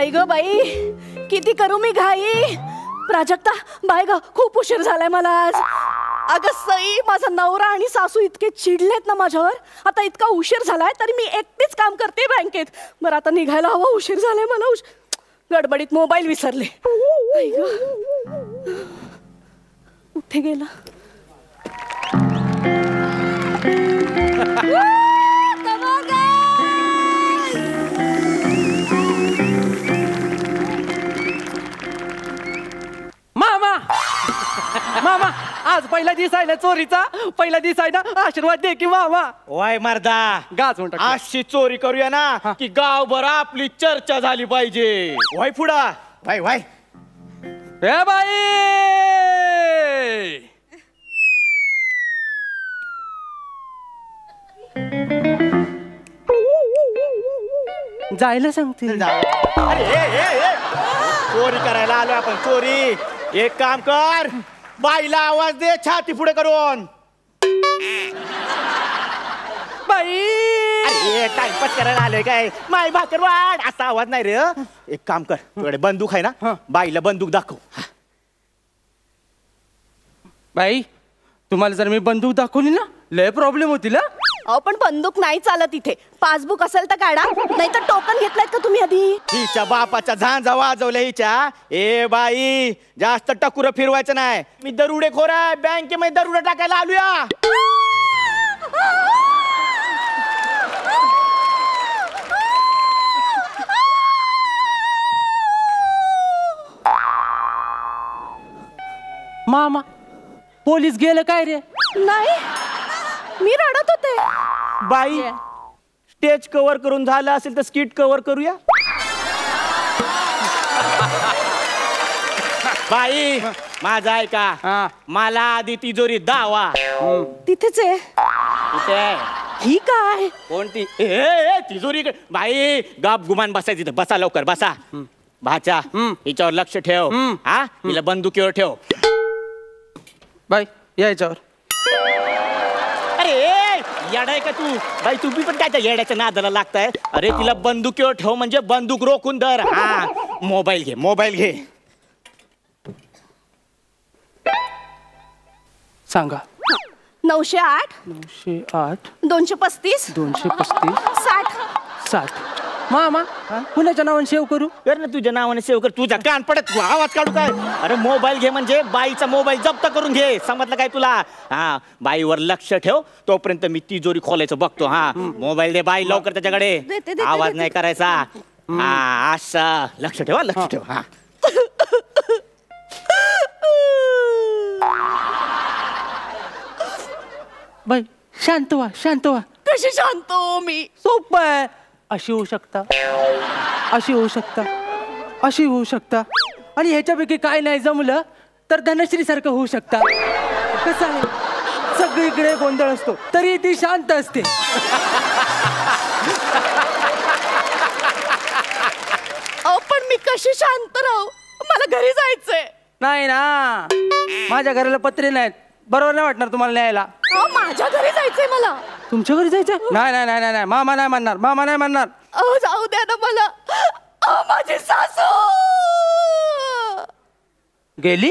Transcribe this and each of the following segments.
बाई ग बाई, किती करू मी घाई. प्राजक्ता बाय ग, खूप उशीर झालाय मला आज. अगं सई, माझा नवरा आणि सासू इतके चिडलेत ना माझ्यावर. आता इतका उशीर झालाय तरी मी एकटीच काम करते बँकेत. बरं आता निघायला हवं, उशीर झालाय मला. गडबडीत मोबाईल विसरले. कुठे गेला? मामा मामा, आज पहिला दिवस आहे ना चोरीचा. पहिला दिवस आहे ना, आशीर्वाद दे की मामा. वाय मर्दा, गाच म्हणतो अशी चोरी करूया ना की गावभर आपली चर्चा झाली पाहिजे. वाय पुढा, वाय वाय. ए बाई, जायला सांगते. अरे चोरी करायला आलो आपण, चोरी. एक काम कर, बाईला आवाज दे छाती पुढे करून. बाई, अरे टाइमपास करायला आलोय काय? माय भाकर वाढ असा आवाज नाही रे. एक काम कर, तुझ्याकडे बंदूक आहे ना, बाईला बंदूक दाखव. बाई, तुम्हाला जर मी बंदूक दाखवली ना, लय प्रॉब्लेम होतील. अहो पण बंदूक नाही चालत इथे. पासबुक असेल तर काढा, नाही तर टोकन घेतलायत का तुम्ही आधी? हिच्या बापाच्या झांजा वाजवल्या हिच्या. ए बाई, जास्त टकुर फिरवायचं नाही. मी दरुडे खोर आहे, बँकेमध्ये दरुडे टाकायला आलोया. मामा, पोलीस गेलं काय रे? नाही, मी रडत होते. बाई, स्टेज कव्हर करून झालं असेल तर स्किट कव्हर करूया. बाई, माझा ऐका, मला आधी तिजोरी दावा. तिथेच आहे. कुठे आहे? ही काय? कोणती? ए तिजोरी. बाई, गाप गुमान बसायची इथं. बसा लवकर, बसा. भाचा, हिच्यावर लक्ष ठेव. हा, हिला बंदुकीवर ठेव. बाई, याच्यावर. अरे येडाय का तू? बाई, तुम्ही पण काय त्या येड्याच्या नादाला लागताय? अरे तिला बंदुकीवर ठेव म्हणजे बंदूक रोखून धर. हा, मोबाईल घे, मोबाईल घे. सांगा. 908 908 235 235 60 60. मामा, कुणाच्या नावाने सेव्ह करू? कर ना, तुझ्या नावाने सेव्ह कर. तुझ्या कान पडत आवाज काढू काय? अरे मोबाईल घे म्हणजे बाईचा मोबाईल जप्त करून घे. समजलं काय तुला? हा, बाईवर लक्ष ठेव. तोपर्यंत मी तिजोरी खोलायचं बघतो. हा, मोबाईल दे बाई लवकर त्याच्याकडे. आवाज नाही करायचा. हा, असं लक्ष ठेवा, लक्ष ठेव. हा, बाई, शांत व्हा, शांत व्हा. कशी शांत हो मी? सोपं आहे. अशी होऊ शकता, अशी होऊ शकता, अशी होऊ शकता, आणि ह्याच्यापैकी काय नाही जमलं तर धनश्री सारखं होऊ शकता. कसं आहे, सगळीकडे गोंधळ असतो तरी ती शांत असते. अहो पण मी कशी शांत राहू? मला घरी जायचंय. नाही ना, माझ्या घराला पत्रे नाहीत. बरोबर नाही वाटणार तुम्हाला न्यायला. अहो माझ्या घरी जायचंय मला. तुमच्या घरी जायचं? नाही नाही नाही नाही, मामा नाही म्हणणार, मामा नाही म्हणणार. अहो जाऊ द्या ना मला. अहो माझी सासू गेली.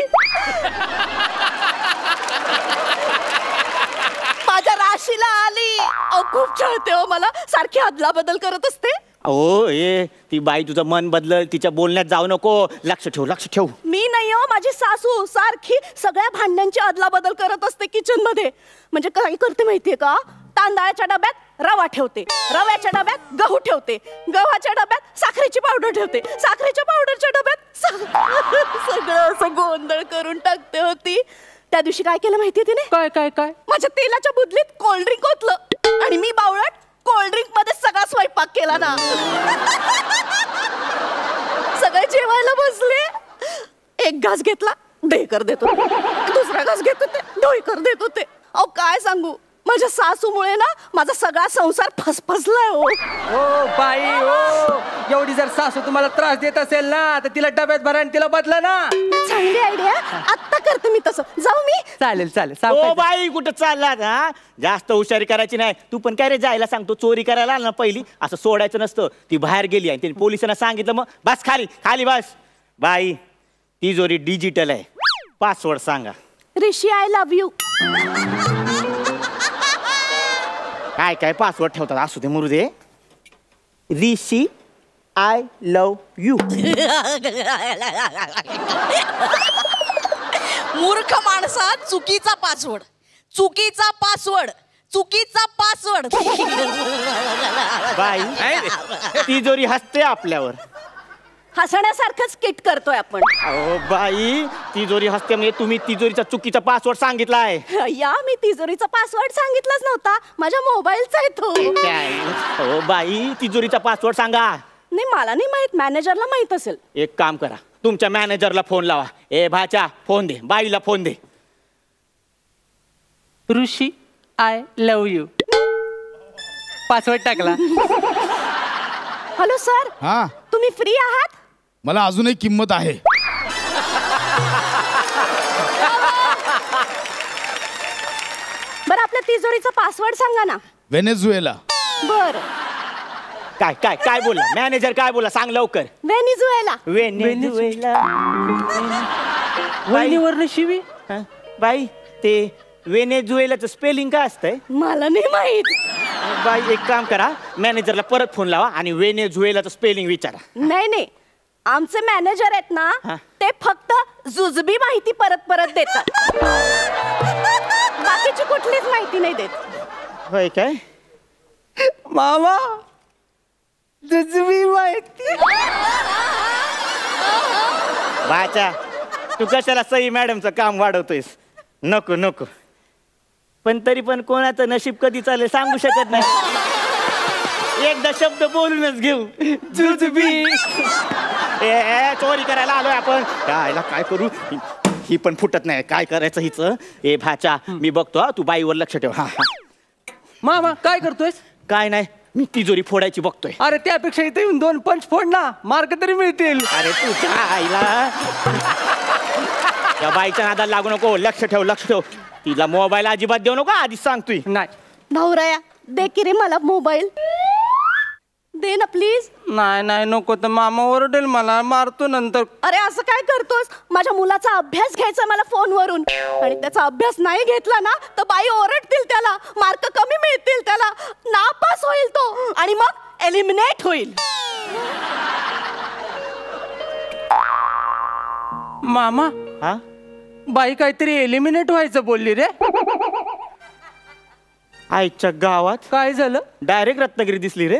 माझ्या राशीला आली. अहो खूप छळते हो मला, सारखी अदला बदल करत असते. ओ ए, ती बाई तुझं मन बदलल, तिच्या बोलण्यात जाऊ नको. लक्ष ठेव, लक्ष ठेव. मी नाही हो, माझी सासू सारखी सगळ्या भांड्यांची अदला बदल करत असते किचन मध्ये. म्हणजे काय करते माहितीये का? तांदळाच्या डब्यात रवा ठेवते, रव्याच्या डब्यात गहू ठेवते, गव्हाच्या डब्यात साखरेची पावडर ठेवते, साखरेच्या पावडरच्या डब्यात सगळं असं गोंधळ करून टाकते होती. त्या दिवशी काय केलं माहितीये तिने? काय काय काय? माझ्या तेलाच्या बुदलीत कोल्ड्रिंक ओतलं आणि मी बावळट कोल्ड्रिंक मध्ये सगळा स्वयंपाक केला ना. सगळे जेवायला बसले. एक घास घेतला, ढेकर देत होते. दुसरा घास घेत होते, ढोईकर देत होते. अहो काय सांगू, माझ्या सासूमुळे ना माझा सगळा संसार फसफसलाय हो. ओ बाई ओ, एवढी जर सासू तुम्हाला त्रास देत असेल ना तर तिला डब्यात भरा आणि तिला बदला ना. चांगली आयडिया, आत्ता करते मी तसं. जाऊ मी? चालेल चालेल ओ सावकाश. बाई कुठं चालला हा? जास्त हुशारी करायची नाही. तू पण काय रे जायला सांगतो, चोरी करायला आला ना पहिली असं सोडायचं नसतं. ती बाहेर गेली आणि तिने पोलिसांना सांगितलं, मग बस खाली खाली बस. बाई तिजोरी डिजिटल आहे, पासवर्ड सांगा. ऋषी आय लव्ह यू. काय काय पासवर्ड ठेवतात, असू दे मरू दे. ऋषी आय लव्ह यू. मूर्ख माणसा, चुकीचा पासवर्ड, चुकीचा पासवर्ड, चुकीचा पासवर्ड. बाई तिजोरी हसते आपल्यावर. हसण्यासारखंच किट करतोय आपण. अहो बाई तिजोरी हसते म्हणजे तुम्ही तिजोरीचा चुकीचा पासवर्ड सांगितलाय. या मी तिजोरीचा पासवर्ड सांगितलाच नव्हता, माझ्या मोबाईलचा आहे तो. हो बाई तिजोरीचा पासवर्ड सांगा. नाही मला नाही माहित, मॅनेजरला माहित असेल. एक काम करा, तुमच्या मॅनेजरला फोन लावा. ए भाच्या फोन दे, बाईला phone they. Rishi I love you password टाकला. हॅलो सर, हा, तुम्ही फ्री आहात? मला अजूनही किंमत आहे. बरं आपल्या तिजोरीचा पासवर्ड सांगा ना. व्हेनेझुएला. बर. काय काय काय बोला मॅनेजर, काय बोला सांग लवकर. व्हेनेझुएला. वेनेझुएला. वहिनीवरनं शिवी. हा? बाई ते वेनेझुएलाचं स्पेलिंग काय असतंय? मला नाही माहित. बाई एक काम करा, मॅनेजरला परत फोन लावा आणि वेनेझुएलाचं स्पेलिंग विचारा. नाही नाही, आमचे मॅनेजर आहेत ना हा. ते फक्त जुजबी माहिती परत परत देतात, बाकीची कुठलीच माहिती नाही देत. होय काय? मामा जुजबी माहिती. बाचा तू कशाला सई मॅडमचं काम वाढवतोयस? नको नको. पण तरी पण कोणाचं नशीब कधी चालेल सांगू शकत नाही. एकदा शब्द बोलूनच घेऊ. जुजबी. ए चोरी करायला आलोय आपण. काय करू, ही पण फुटत नाही. काय करायचं हिचं? ए भाचा मी बघतो हा, तू बाईवर लक्ष ठेव. हा हा. मामा काय करतोयस? काय नाही, मी तिजोरी फोडायची बघतोय. अरे त्यापेक्षा इथे येऊन 2 पंच फोड ना, मार्क तरी मिळतील. अरे तुझ्या आईला त्या बाईच्या नादाला लागू नको. लक्ष ठेव लक्ष ठेव. तिला मोबाईल अजिबात देऊ नको, आधीच सांगतोय. नाही भाऊराया दे की रे मला मोबाईल, दे ना प्लीज. नाही नाही नको, तर मामा ओरडेल, मला मारतो नंतर. अरे असं काय करतोस? माझ्या मुलाचा अभ्यास घ्यायचा मला फोनवरून, आणि त्याचा अभ्यास नाही घेतला ना तर बाई ओरडतील, त्याला मार्क कमी मिळतील, त्याला नापास होईल तो आणि मग एलिमिनेट होईल. मामा हा बाई काहीतरी एलिमिनेट व्हायचं बोलली रे. आईच्या गावात काय झालं? डायरेक्ट रत्नागिरी दिसली रे.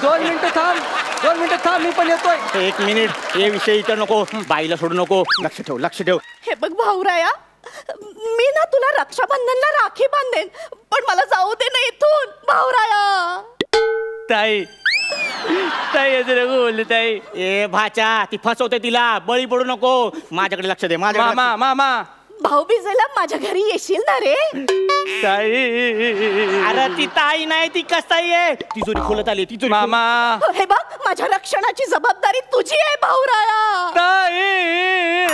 2 मिनिटं थांब, 2 मिनिटं थांब, मी पण येतोय. 1 मिनिट, हे विषय इकडे नको, बाईला सोडू नको. लक्ष ठेव लक्ष ठेव. हे बघ भाऊराया, मी ना तुला रक्षाबंधनला राखी बांधेन, पण मला जाऊ दे ना इथून भाऊराया. ताई ताई असं नको बोलले ताई. ए भाच्या ती फसवते, तिला बळी पडू नको. माझ्याकडे लक्ष दे. माझ्याकडे मामा मामा भाऊबीजेला माझ्या घरी येशील ना रे? ताई. अरे ती ताई नाही, ती कसाई आहे. तिजोरी खोलत आली तिजोरी. मामा हे बघ माझ्या रक्षणाची जबाबदारी तुझी आहे भाऊराया. ताई.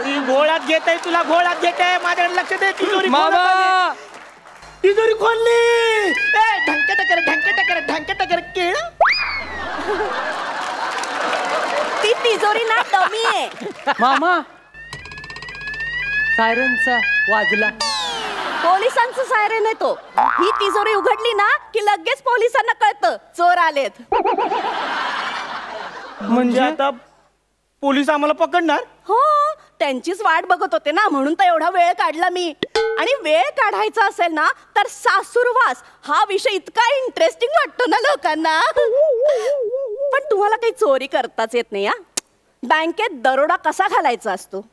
ती घोळात घेत आहे, तुला घोळात घेत आहे. माझ्याकडे लक्ष दे. तिजोरी मामा तिजोरी खोलली. ढंक टकर ढंक टकर ढंक टकर केळ. ती तिजोरी ना डमी आहे. मामा सायरनचा वाजला. पोलिसांचं सायरन आहे तो. ही तिजोरी उघडली ना की लगेच पोलिसांना कळतं चोर आलेत. म्हणजे आता पोलीस आम्हाला पकडणार? हो, त्यांचीच वाट बघत होते ना, म्हणून तर एवढा वेळ काढला मी. आणि वेळ काढायचा असेल ना तर सासूरवास हा विषय इतका इंटरेस्टिंग वाटतो ना लोकांना. पण तुम्हाला काही चोरी करताच येत नाही. बँकेत दरोडा कसा घालायचा असतो?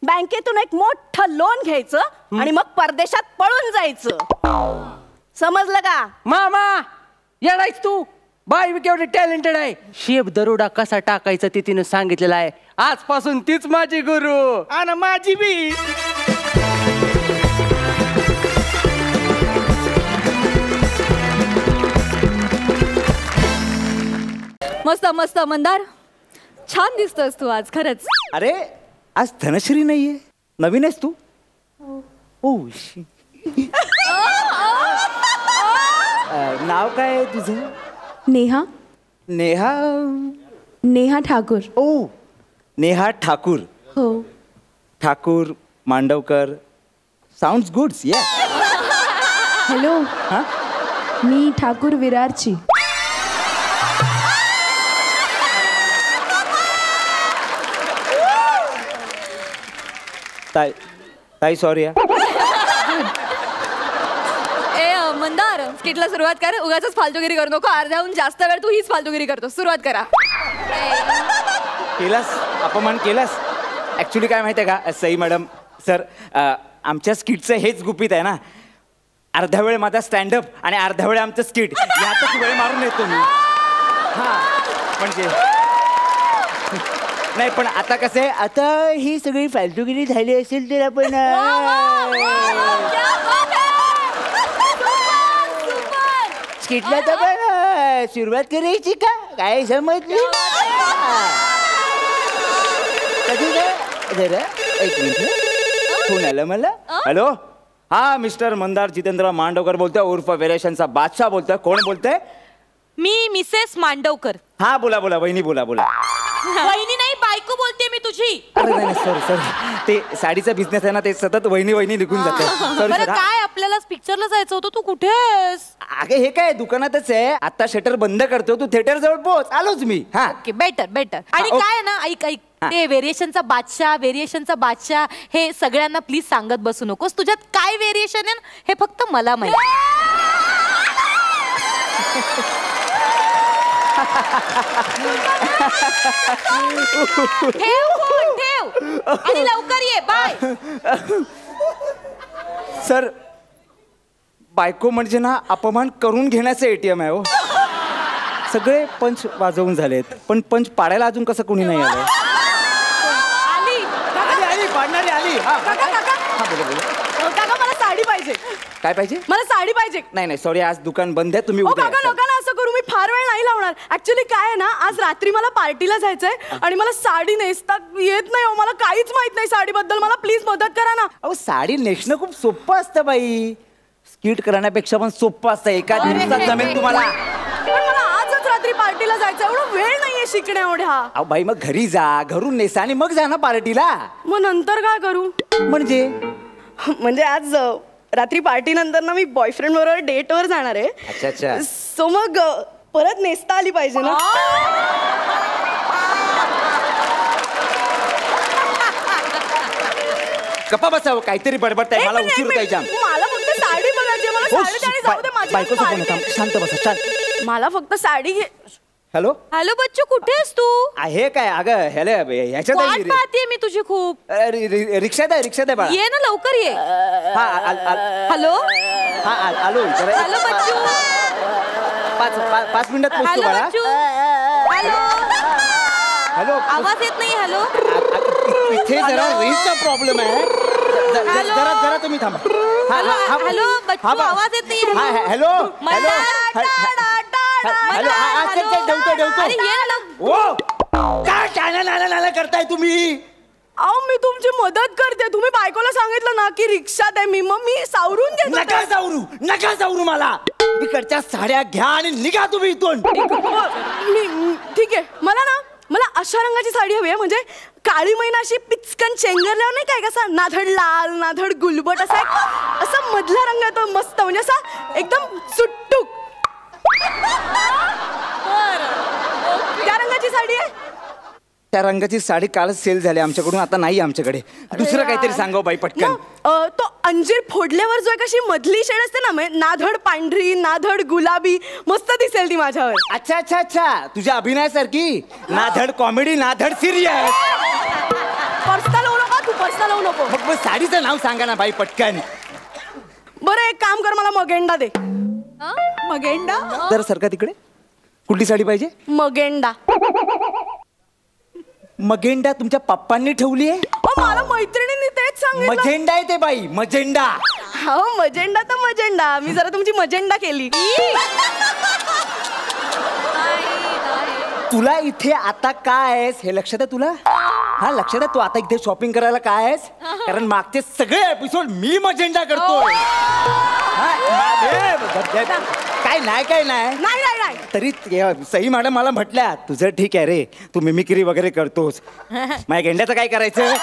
बँकेतून एक मोठं लोन घ्यायचं आणि मग परदेशात पळून जायचं. समजलं का? मामा येडायच तू. बाई मी केवढी टॅलेंटेड आहे. शेप दरोडा कसा टाकायचा ते तिनं सांगितलेलं आहे. आजपासून तीच माझी गुरु. आणि माझी बी. मस्त मस्त मंदार, छान दिसतोस तू आज खरंच. अरे आज धनश्री नाहीये, नवीन आहेस तू? Oh she. नाव काय आहे तुझं? नेहा. नेहा. नेहा ठाकूर. ओ नेहा ठाकूर. हो. ठाकूर मांडवकर. Sounds goods. या. हॅलो. हा? मी ठाकूर विरारची. ताई ताई सॉरी या. मंदार, स्किटला सुरुवात कर. उगाच फालतूगिरी करू नको. अर्ध्याहून जास्त वेळ तू हीच फालतूगिरी करतो. सुरुवात करा. केलास अपमान केलास. ऍक्च्युली काय माहिती आहे का सई मॅडम सर, आमच्या स्किटचं हेच गुपित आहे ना. अर्धा वेळ माझा स्टँडअप आणि अर्धा वेळ आमचं स्किट यातच वेळ मारून येतो मी. हां म्हणजे नाही, पण आता कसं आहे, आता ही सगळी फालतूगिरी झाली असेल तर आपण स्किटला तर पण सुरुवात करायची का काय समजली? कधी काय जरा एक मिनिट फोन आला मला. हॅलो हा मिस्टर मंदार जितेंद्र मांडवकर बोलतोय, उर्फ वेरेशनचा बादशाह बोलतोय. कोण बोलतोय? मी मिसेस मांडवकर. हा बोला बोला वहिनी बोला बोला. वहिनी नाही, बायको बोलते मी तुझी. अरे नाही सॉरी सॉरी, ते साडीचा बिझनेस आहे ना, ते सतत वहिनी वहिनी निघून जाते. बरं सॉरी. काय आपल्याला पिक्चरला जायचं होतं, तू कुठे आहेस? अगे हे काय दुकानातच आहे, आता शटर बंद करतो, तू थिएटर जवळ पोहोच. आलोच मी. हा ओके बेटर बेटर. आणि ओके. काय आहे ना, ऐक ऐक, ते व्हेरिएशनचा बादशाह हे सगळ्यांना प्लीज सांगत बसू नकोस. तुझ्यात काय व्हेरिएशन आहे ना, हे फक्त मला माहिती. ठेव फोन, ठेव आणि लवकर ये. बाय. सर बायको म्हणजे ना अपमान करून घेण्याचं ATM आहे हो. सगळे पंच वाजवून झालेत, पण पंच पाडायला अजून कसं कोणी नाही आलं. आली पाडणारी आली. हा बोला बोला. काका मला साडी पाहिजे. काय पाहिजे? मला साडी पाहिजे. नाही नाही सॉरी, आज दुकान बंद आहे, तुम्ही ओ उद्या काका या. नका ना असं करू, मी फार वेळ नाही लावणार. ऍक्च्युली काय आहे ना, आज रात्री मला पार्टीला जायचंय आणि मला साडी नेसता येत नाही हो. मला काहीच माहित नाही साडीबद्दल. मला प्लीज मदत करा ना. अहो साडी नेसणं खूप सोपं असतं बाई. स्किट करण्यापेक्षा पण सोपं असतं. एका दिवसात जमेल तुम्हाला. पण मला आजच रात्री पार्टीला जायचं, एवढं वेळ नाहीये शिकण्या एवढ्या. अहो बाई मग घरी जा, घरून नेसा आणि मग जा ना पार्टीला. मग नंतर काय करू? म्हणजे आज रात्री पार्टी नंतर ना मी बॉयफ्रेंड बरोबर डेटवर जाणार आहे. अच्छा अच्छा. सो मग परत नेसता आली पाहिजे ना. गप्पा बसावं, काहीतरी बडबडताय. मला उशीर होताय जाम. मला फक्त साडी बघायची. मला साडी आणि जाऊ दे माझी बायकोचं फोन party होता. आहे. शांत बसा शांत. मला फक्त साडी घे. हॅलो हॅलो बच्चू, कुठे आहेस तू? आहे काय? अगं ह्याला ह्याच्यात वाट आहे. पाहते मी तुझी खूप. रिक्षात आहे बाळा. ये ना लवकर ये. हा हॅलो हा आलो. हॅलो बच्चू. 5 मिनिटात पोहोचतो हॅलो बाळा. बच्चू. हॅलो हॅलो आवाज येत नाही. हॅलो इथे जरा रेंजचा प्रॉब्लेम आहे. जरा तुम्ही थांबा. हॅलो बच्चू, आवाज येत नाही. हॅलो हॅलो ठेवतो. अरे ये ना ओ काय चॅनल करताय तुम्ही? अहो मी तुमची मदत करते. तुम्ही बायकोला सांगितलं ना की रिक्षात आहे मी, मग मी सावरून घेते. नका जाऊरू मला. इकडच्या साड्या घ्या आणि निघा तुम्ही इथून. ठीक आहे. मला अशा रंगाची साडी हवी आहे, म्हणजे काळी मैना अशी पिचकन चेंगरल्यावर नाही काय, कसा नाधड लाल नाधड गुलबट असा मधला रंग आहे तो मस्त, म्हणजे असा एकदम सुट्टूक. त्या रंगाची साडी आहे. त्या रंगाची साडी कालच सेल झाली आमच्याकडून, आता नाही आमच्याकडे. दुसरं काहीतरी सांगा बाई पटकन. तो अंजीर फोडल्यावर जो एक अशी मधली शेड असते ना, नाधड पांढरी नाधड गुलाबी, मस्त दिसेल ती माझ्यावर. अच्छा अच्छा अच्छा, तुझ्या अभिनयासारखी. नाधड कॉमेडी, नाधड सिरियस. पर्सनल होऊ नका तू, पर्सनल होऊ नको. मग साडीचं नाव सांगा ना बाई पटकन. बरं एक काम कर, मला मगेंडा दे. मगेंडा. जरा सरका तिकडे. कुठली साडी पाहिजे? मगेंडा. मगेंडा तुमच्या पप्पांनी ठेवली आहे? मला मैत्रिणींनी तेच सांगितलं. मजेंडा आहे ते बाई, मजेंडा. हो मजेंडा तर मजेंडा. मी जरा तुमची मजेंडा केली. तुला इथे आता काय आहेस हे लक्षात आहे तुला? हा लक्षात आहे तू आता इथे शॉपिंग करायला काय आहेस? कारण मागचे सगळे एपिसोड मी मजेंडा करतोय. काय नाही नाही तरी सई मॅडम मला म्हटल्या तुझं ठीक आहे रे, तू मिमिक्री वगैरे करतोस, माझ्या गेंड्याचं काय करायचं?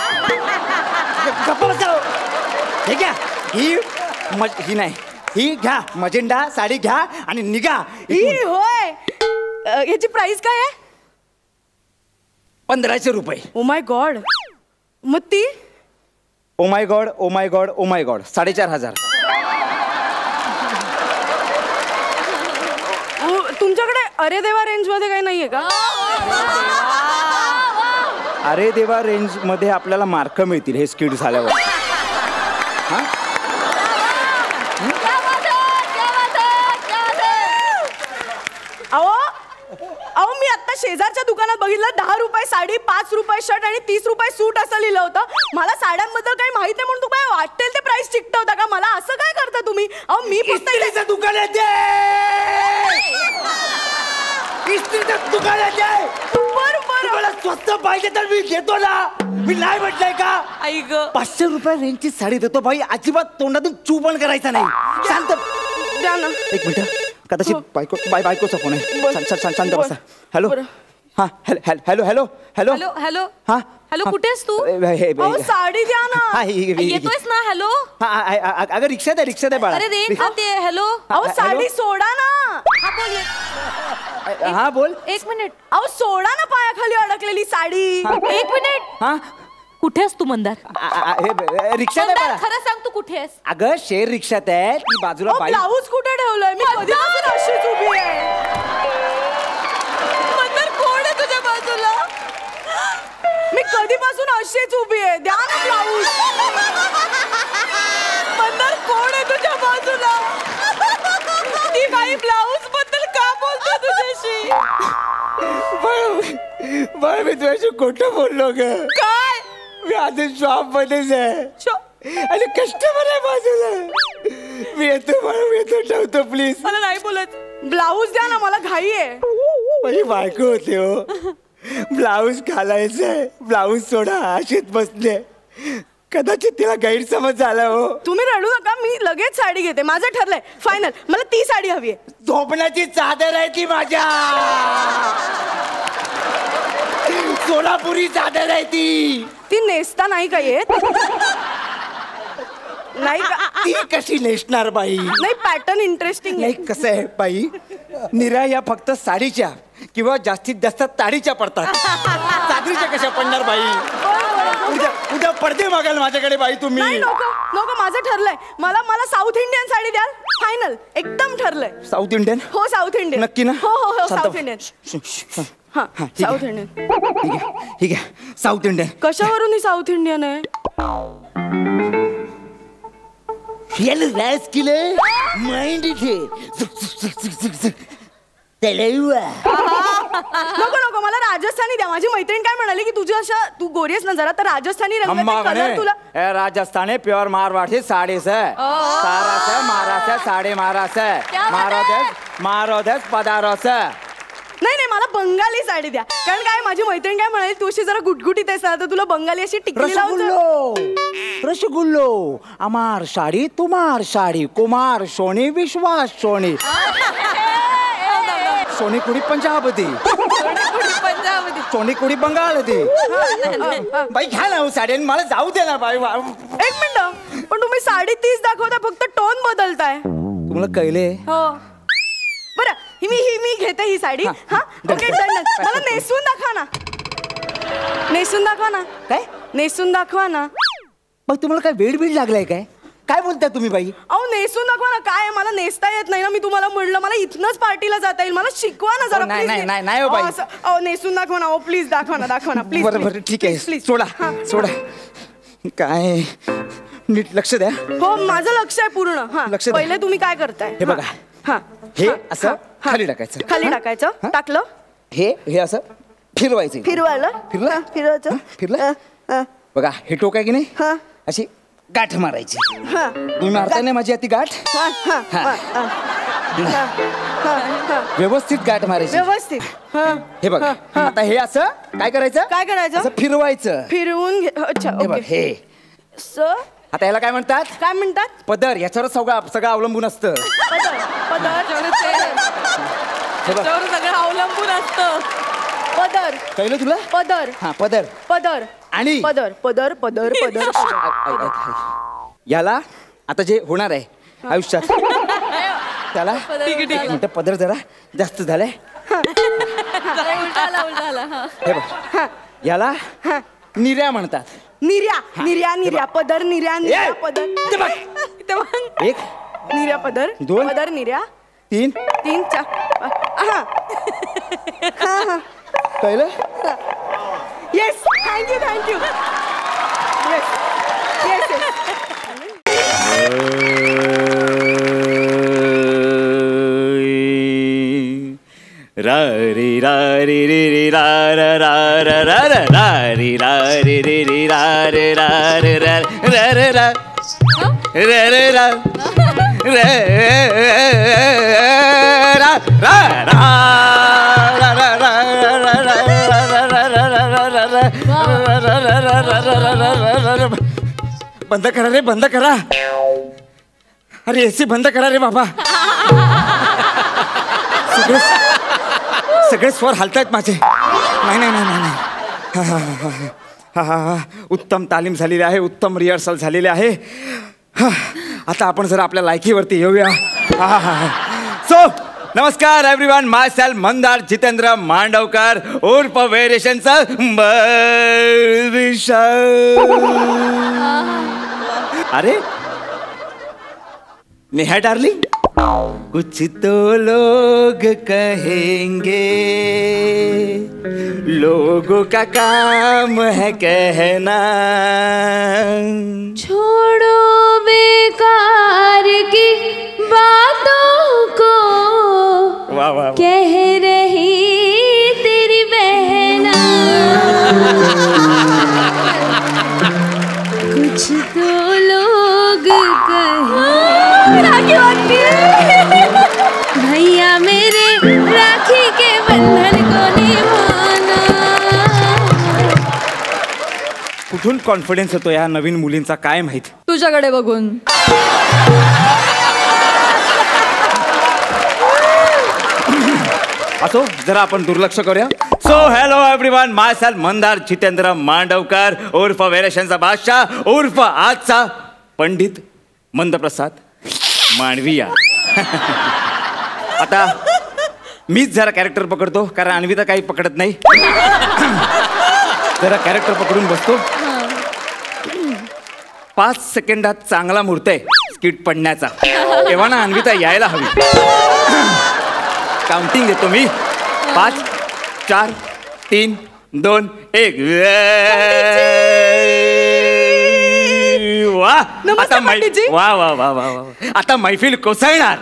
हे घ्या ही नाही ही घ्या मजेंडा साडी घ्या आणि निघा. ही होय. याची प्राइस काय आहे? 1500 रुपये. Oh my God. मग ती? Oh my God oh my God oh my God 4500. तुमच्याकडे अरे देवा रेंज मध्ये काही नाहीये का? अरे देवा रेंज मध्ये आपल्याला मार्क मिळतील हे स्किट झाल्यावर. अहो मी आता शेजारच्या दुकानात बघितलं 10 रुपये साडी, 5 रुपये शर्ट आणि 30 रुपये सूट असं लिहिलं होतं. मला साड्यांबद्दल काही माहित नाही म्हणून तू काय वाटेल ते प्राइस चिकटवता का? मला असं काय करता तुम्ही? अहो मी पुस्तकाचं दुकान आहे. मला स्वस्त पाहिजे तर मी घेतो ना. मी नाही म्हटलंय का? आई ग 500 रुपये रेंजची साडी देतो भाई. अजिबात तोंडातून चू पण करायचा नाही. शांत द्या ना. एक मिनिट. कदाचित बायकोचा फोन आहे. शांत बसा. हॅलो हा hello hello hello hello hello हा हॅलो कुठेस तू? अहो साडी द्या ना. येतोयस ना? हॅलो अगं रिक्षात आहे बाळा. अरे रेंज जाते. हॅलो अहो साडी सोडा ना. हा बोल. एक मिनिट. अहो सोडा ना पायाखाली अडकलेली साडी. एक मिनिट. हा कुठेस तू मंदार? रिक्षात आहे बाळा. खरं सांग तू कुठेस? अगं शेर रिक्षात आहे ती बाजूला बाई. ब्लाऊज कुठे ठेवलाय? मी कधीपासून अशीच उभी आहे. मंदार कोण आहे तुझ्या बाजूला? मी कधीपासून अशीच उभी आहे. द्या ना ब्लाऊज. मंदार कोण आहे तुझ्या बाजूला? ती बाई ब्लाऊज बद्दल का बोलतो तुझ्याशी? बाळ मी तुझ्याशी खोटं बोललो ग. काय? मी आधी शॉप मध्येच आहे आणि कस्टमर आहे बाजूला. मी येतो बाळा मी येतो. ठेवतो प्लीज. मला नाही बोलत. ब्लाऊज द्या ना मला घाई आहे. माझी बायको होते हो. ब्लाऊज घालायचंय. ब्लाऊज सोडा अशीच बसले. कदाचित तिला गैरसमज झाला हो. तुम्ही रडू नका. मी लगेच साडी घेते. माझं ठरलंय फायनल. मला ती साडी हवी आहे. झोपण्याची चादर आहे ती माझ्या. सोलापुरी चादर आहे ती नेसता नाही का येत? नाही का? ती कशी नेसणार बाई? नाही पॅटर्न इंटरेस्टिंग नाही कसं आहे बाई निरा या फक्त साडीच्या किंवा जास्तीत जास्त ताडीच्या पडतात. चादरीच्या कशा पडणार बाई? उद्या पडदे मागाल माझ्याकडे बाई तुम्ही. नको माझं ठरलंय. मला साऊथ इंडियन साडी द्याल. फायनल एकदम ठरलंय. South Indian? हो साऊथ इंडियन. नक्की ना? हो साऊथ इंडियन. South Indian. ठीक आहे साऊथ इंडियन. कशावरून ही साऊथ इंडियन आहे? माइंड इथे नको मला राजस्थानी द्या. माझी मैत्रीण काय म्हणाली की तुझी अशा तू गोरीस ना जरा तर राजस्थानी रंगाचे कलर तुला. राजस्थानी प्योर मारवाड़ी साड़ी से सारा से महाराष्ट्र साड़ी मारोदेस पदारो से. नाही मला बंगाली साडी द्या. कारण काय माझी मैत्रीण काय म्हणाली तू अशी जरा गुटगुटीत आहेस ना तर तुला बंगाली अशी टिकली लावून. रसगुल्लो अमार साड़ी तुमार साड़ी कुमार सोनी विश्वास सोनी सोनी कुड़ी पंजाब दी सोनी कुड़ी बंगाल दी. बाई घ्या ना साडी मला जाऊ दे ना बाई. एक मिनिट पण तुम्ही 3.5 दाखवता फक्त टोन बदलताय. तुम्हाला कळले? हो बरं मी घेते ही साडी. हा ओके डन. मला नेसून दाखवा ना. काय नेसून दाखवा ना. मग तुम्हाला काय वेळ लागलाय काय बोलताय तुम्ही बाई? अहो नेसून दाखवा ना. काय मला नेसता येत नाही ना. मी तुम्हाला म्हणलं मला इथनच पार्टीला जाता येईल. मला शिकवा ना जरा. नाही हो बाई. अहो नेसून दाखवा ना. प्लीज दाखवा ना प्लीज. बरं ठीक आहे प्लीज सोडा. काय नीट लक्ष द्या. हो माझं लक्ष आहे पूर्ण. हा पहिले तुम्ही काय करताय हे बघा. हे असं खाली टाकायचं. टाकलं. हे असं फिरवायचं. फिरलं बघा. हे टोक आहे की नाही अशी गाठ मारायची. तुम्ही मारताय ना माझी अति गाठ. व्यवस्थित गाठ मारायची. व्यवस्थित. हा. हे बघ आता हे असं काय करायचं? काय करायचं? असं फिरवायचं. फिरवून अच्छा हे बघ ओके. हे आता याला काय म्हणतात? काय म्हणतात? पदर. याच्यावर सगळं अवलंबून असतं. पदर. हे बघ सगळं अवलंबून असतं. पदर. कळलं तुला? पदर. हा पदर. पदर. आणि पदर पदर पदर पदर. याला आता जे होणार आहे आयुष्यात त्याला एक मिनिट पदर जरा जास्त झालाय. हे बघ याला निर्या म्हणतात. निर्या निर्या निर्या पदर निर्या निर्या पदर. एक निर्या पदर. दोन. पदर निर्या. 3 3 4. कळलं? Yes thank you thank you. Yes yes yes. रा रे रा रे रे रे रा रा रा रा रा रा रा रे रा रे रे रे रा रे रा रे रा रा रे रा रे रे रा रे रा रा रा बंद करा रे बंद करा. अरे एसी बंद करा रे बाबा. सगळे स्वर हलतायत माझे. नाही नाही नाही नाही. उत्तम तालीम झालेली आहे. उत्तम रिहर्सल झालेली आहे. आता आपण जर आपल्या लायकीवरती येऊया. सो नमस्कार everyone. Myself Mandar Jitendra Mandavkar उर्फ व्हेरिएशनचा अरे नेहा डार्लिंग. कुछ तो लोग कहेंगे लोगों का काम है कहना. छोड़ो बेकार की बातों को वाह वाह. कह रही तेरी बहना. कुछ तो लोग भैया मेरे राखी के बंधन को निभाना. कुठून कॉन्फिडन्स येतो या नवीन मुलींचा काय माहित. तुझ्याकडे बघून. असो जरा आपण दुर्लक्ष करूया. So hello everyone. Myself Mandar Jitendra Mandavkar उर्फ व्हेरिएशनचा बादशाह उर्फ आजचा पंडित मंदप्रसाद मांडविया. आता मीच जरा कॅरेक्टर पकडतो कारण अन्विता काही पकडत नाही. जरा कॅरेक्टर पकडून बसतो. 5 सेकंदात चांगला मुहूर्त आहे स्किट पडण्याचा. तेव्हा ना अन्विता यायला हवी. काउंटिंग देतो मी. 5 4 3 2 1. वा आता वा वा वा वा वा. आता मैफिल कोसळणार.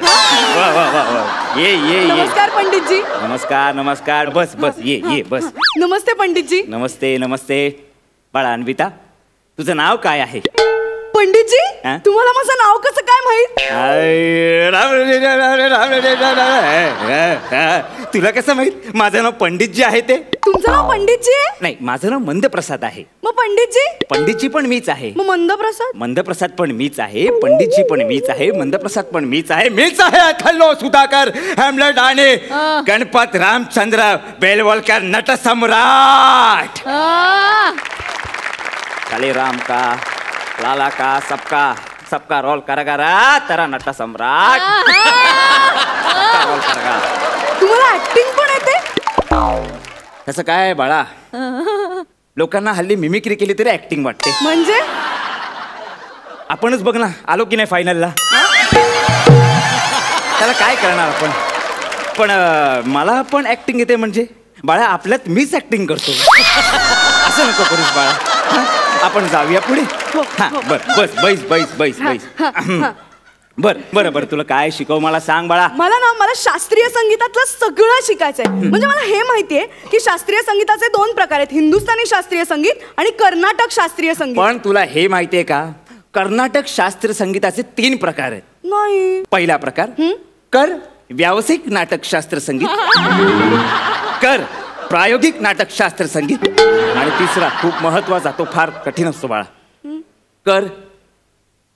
वा वा वा वा. ये ये ये. नमस्कार पंडितजी. नमस्कार नमस्कार. बस बस ये ये बस. नमस्ते पंडितजी. नमस्ते नमस्ते. बाळा अन्विता तुझं नाव काय आहे? पंडितजी हा? तुम्हाला माझं नाव कसं काय माहित? तुला कसं माहित माझं नाव पंडितजी आहे ते? तुमचं नाव पंडितजी आहे? नाही माझं नाव मंदप्रसाद आहे. मग पंडितजी? पंडितजी पण मीच आहे. मग मंदप्रसाद? मंदप्रसाद पण मीच आहे. पंडितजी पण मीच आहे. मंदप्रसाद पण मीच आहे. मीच आहे अथल्लो सुधाकर हेमलेट आणि गणपत रामचंद्र बेलवलकर नटसम्राट. काले राम का लाला का सबका रोल करा तेरा नट सम्राट. रोल करा. तुम्हाला ऍक्टिंग पण येते? तसं काय बाळा लोकांना हल्ली मिमिक्री केली तरी ऍक्टिंग वाटते. म्हणजे आपणच बघ ना आलो की नाही फायनलला. त्याला काय करणार आपण. पण मला पण ऍक्टिंग येते म्हणजे बाळा आपल्यात मीच ऍक्टिंग करतो. असं नको करूस बाळा. आपण जाऊया पुढे. हा बर बस बैस बैस बैस बैस. बर बरं बरं तुला काय शिकव मला सांग बाळा. मला शास्त्रीय संगीतातलं सगळं शिकायचंय. म्हणजे मला हे माहितीये की शास्त्रीय संगीताचे 2 प्रकार आहेत. हिंदुस्थानी शास्त्रीय संगीत आणि कर्नाटक शास्त्रीय संगीत. पण तुला हे माहितीये का कर्नाटक शास्त्रीय संगीताचे 3 प्रकार आहेत. नाही. पहिला प्रकार कर व्यावसायिक नाटकशास्त्र संगीत. कर प्रायोगिक नाटकशास्त्र संगीत. आणि तिसरा खूप महत्वाचा, तो फार कठीण असतो बाळा. कर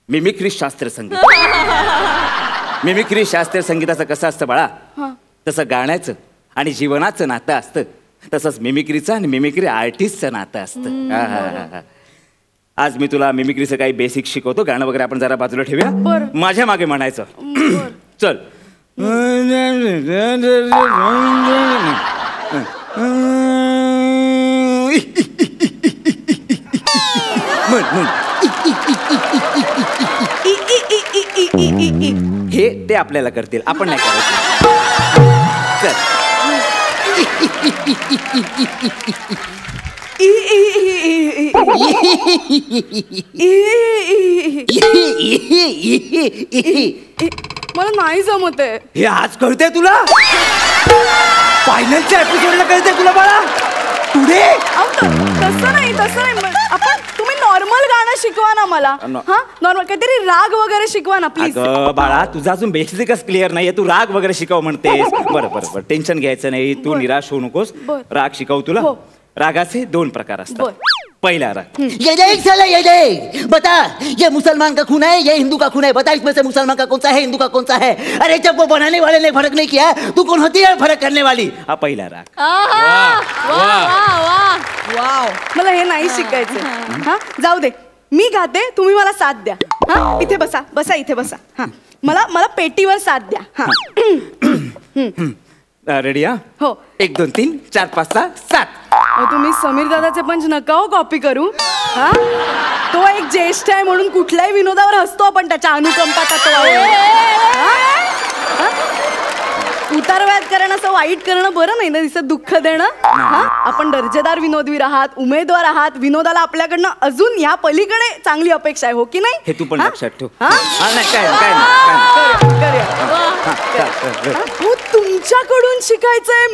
मिमिक्री शास्त्र संगीत. मिमिक्री शास्त्रीय संगीताचं कसं असतं बाळा, तसं गाण्याचं आणि जीवनाचं नातं असतं, तसंच मिमिक्रीचं आणि मिमिक्री आर्टिस्टचं नातं असतं. आज मी तुला मिमिक्रीचं काही बेसिक शिकवतो. गाणं वगैरे आपण जरा बाजूला ठेवूया. माझ्या मागे म्हणायचं. चल. हे ते आपल्याला करतील, आपण नाही करायचं. मला नाही जमत आहे हे. आज कळतंय तुला? फायनलच्या एपिसोडला कळतंय तुला बाळा? पुढे तसं नाही आपण तुम्ही नॉर्मल गाणं शिकवा ना मला. हा नॉर्मल काहीतरी राग वगैरे शिकवा ना प्लीज. अगं बाळा, तुझा अजून बेसिकच क्लिअर नाहीये. तू राग वगैरे शिकव म्हणतेस. बरं बरं बरं, टेन्शन घ्यायचं नाही. तू निराश होऊ नकोस. राग शिकव तुला. रागाचे 2 प्रकार असतात. पहला राग. ये देख साला, ये देख, बता ये मुसलमान का खून है, ये हिंदू का खून है, बता इसमें से मुसलमान का कौन सा है, हिंदू का कौन सा है? अरे जब वो बनाने वाले ने फर्क नहीं किया, तू कौन होती है फर्क करने वाली? हा पहिला राग. वाव, मला हे नाही शिकायचं. हा जाऊ दे, मी गाते, तुम्ही मला साथ द्या. हा इथे बसा इथे बसा. हा मला पेटीवर साथ द्या. हा रेडी? हा हो. 1 2 3 4 5 6 7. तुम्ही समीर दादाचे पंच नका हो कॉपी करू. हा तो एक ज्येष्ठ आहे म्हणून कुठल्याही विनोदावर हसतो आपण त्याच्या अनुकंपा तत्वावर. उतारवाद करणं, असं वाईट करणं बरं नाही ना. दिसत दुःख देणं. हा आपण दर्जेदार विनोदवीर आहात, उमेदवार आहात. विनोदाला आपल्याकडनं अजून या पलीकडे चांगली अपेक्षा आहे, हो की नाही? हे तू पण लक्षात ठेव. हो, तुमच्याकडून शिकायचंय.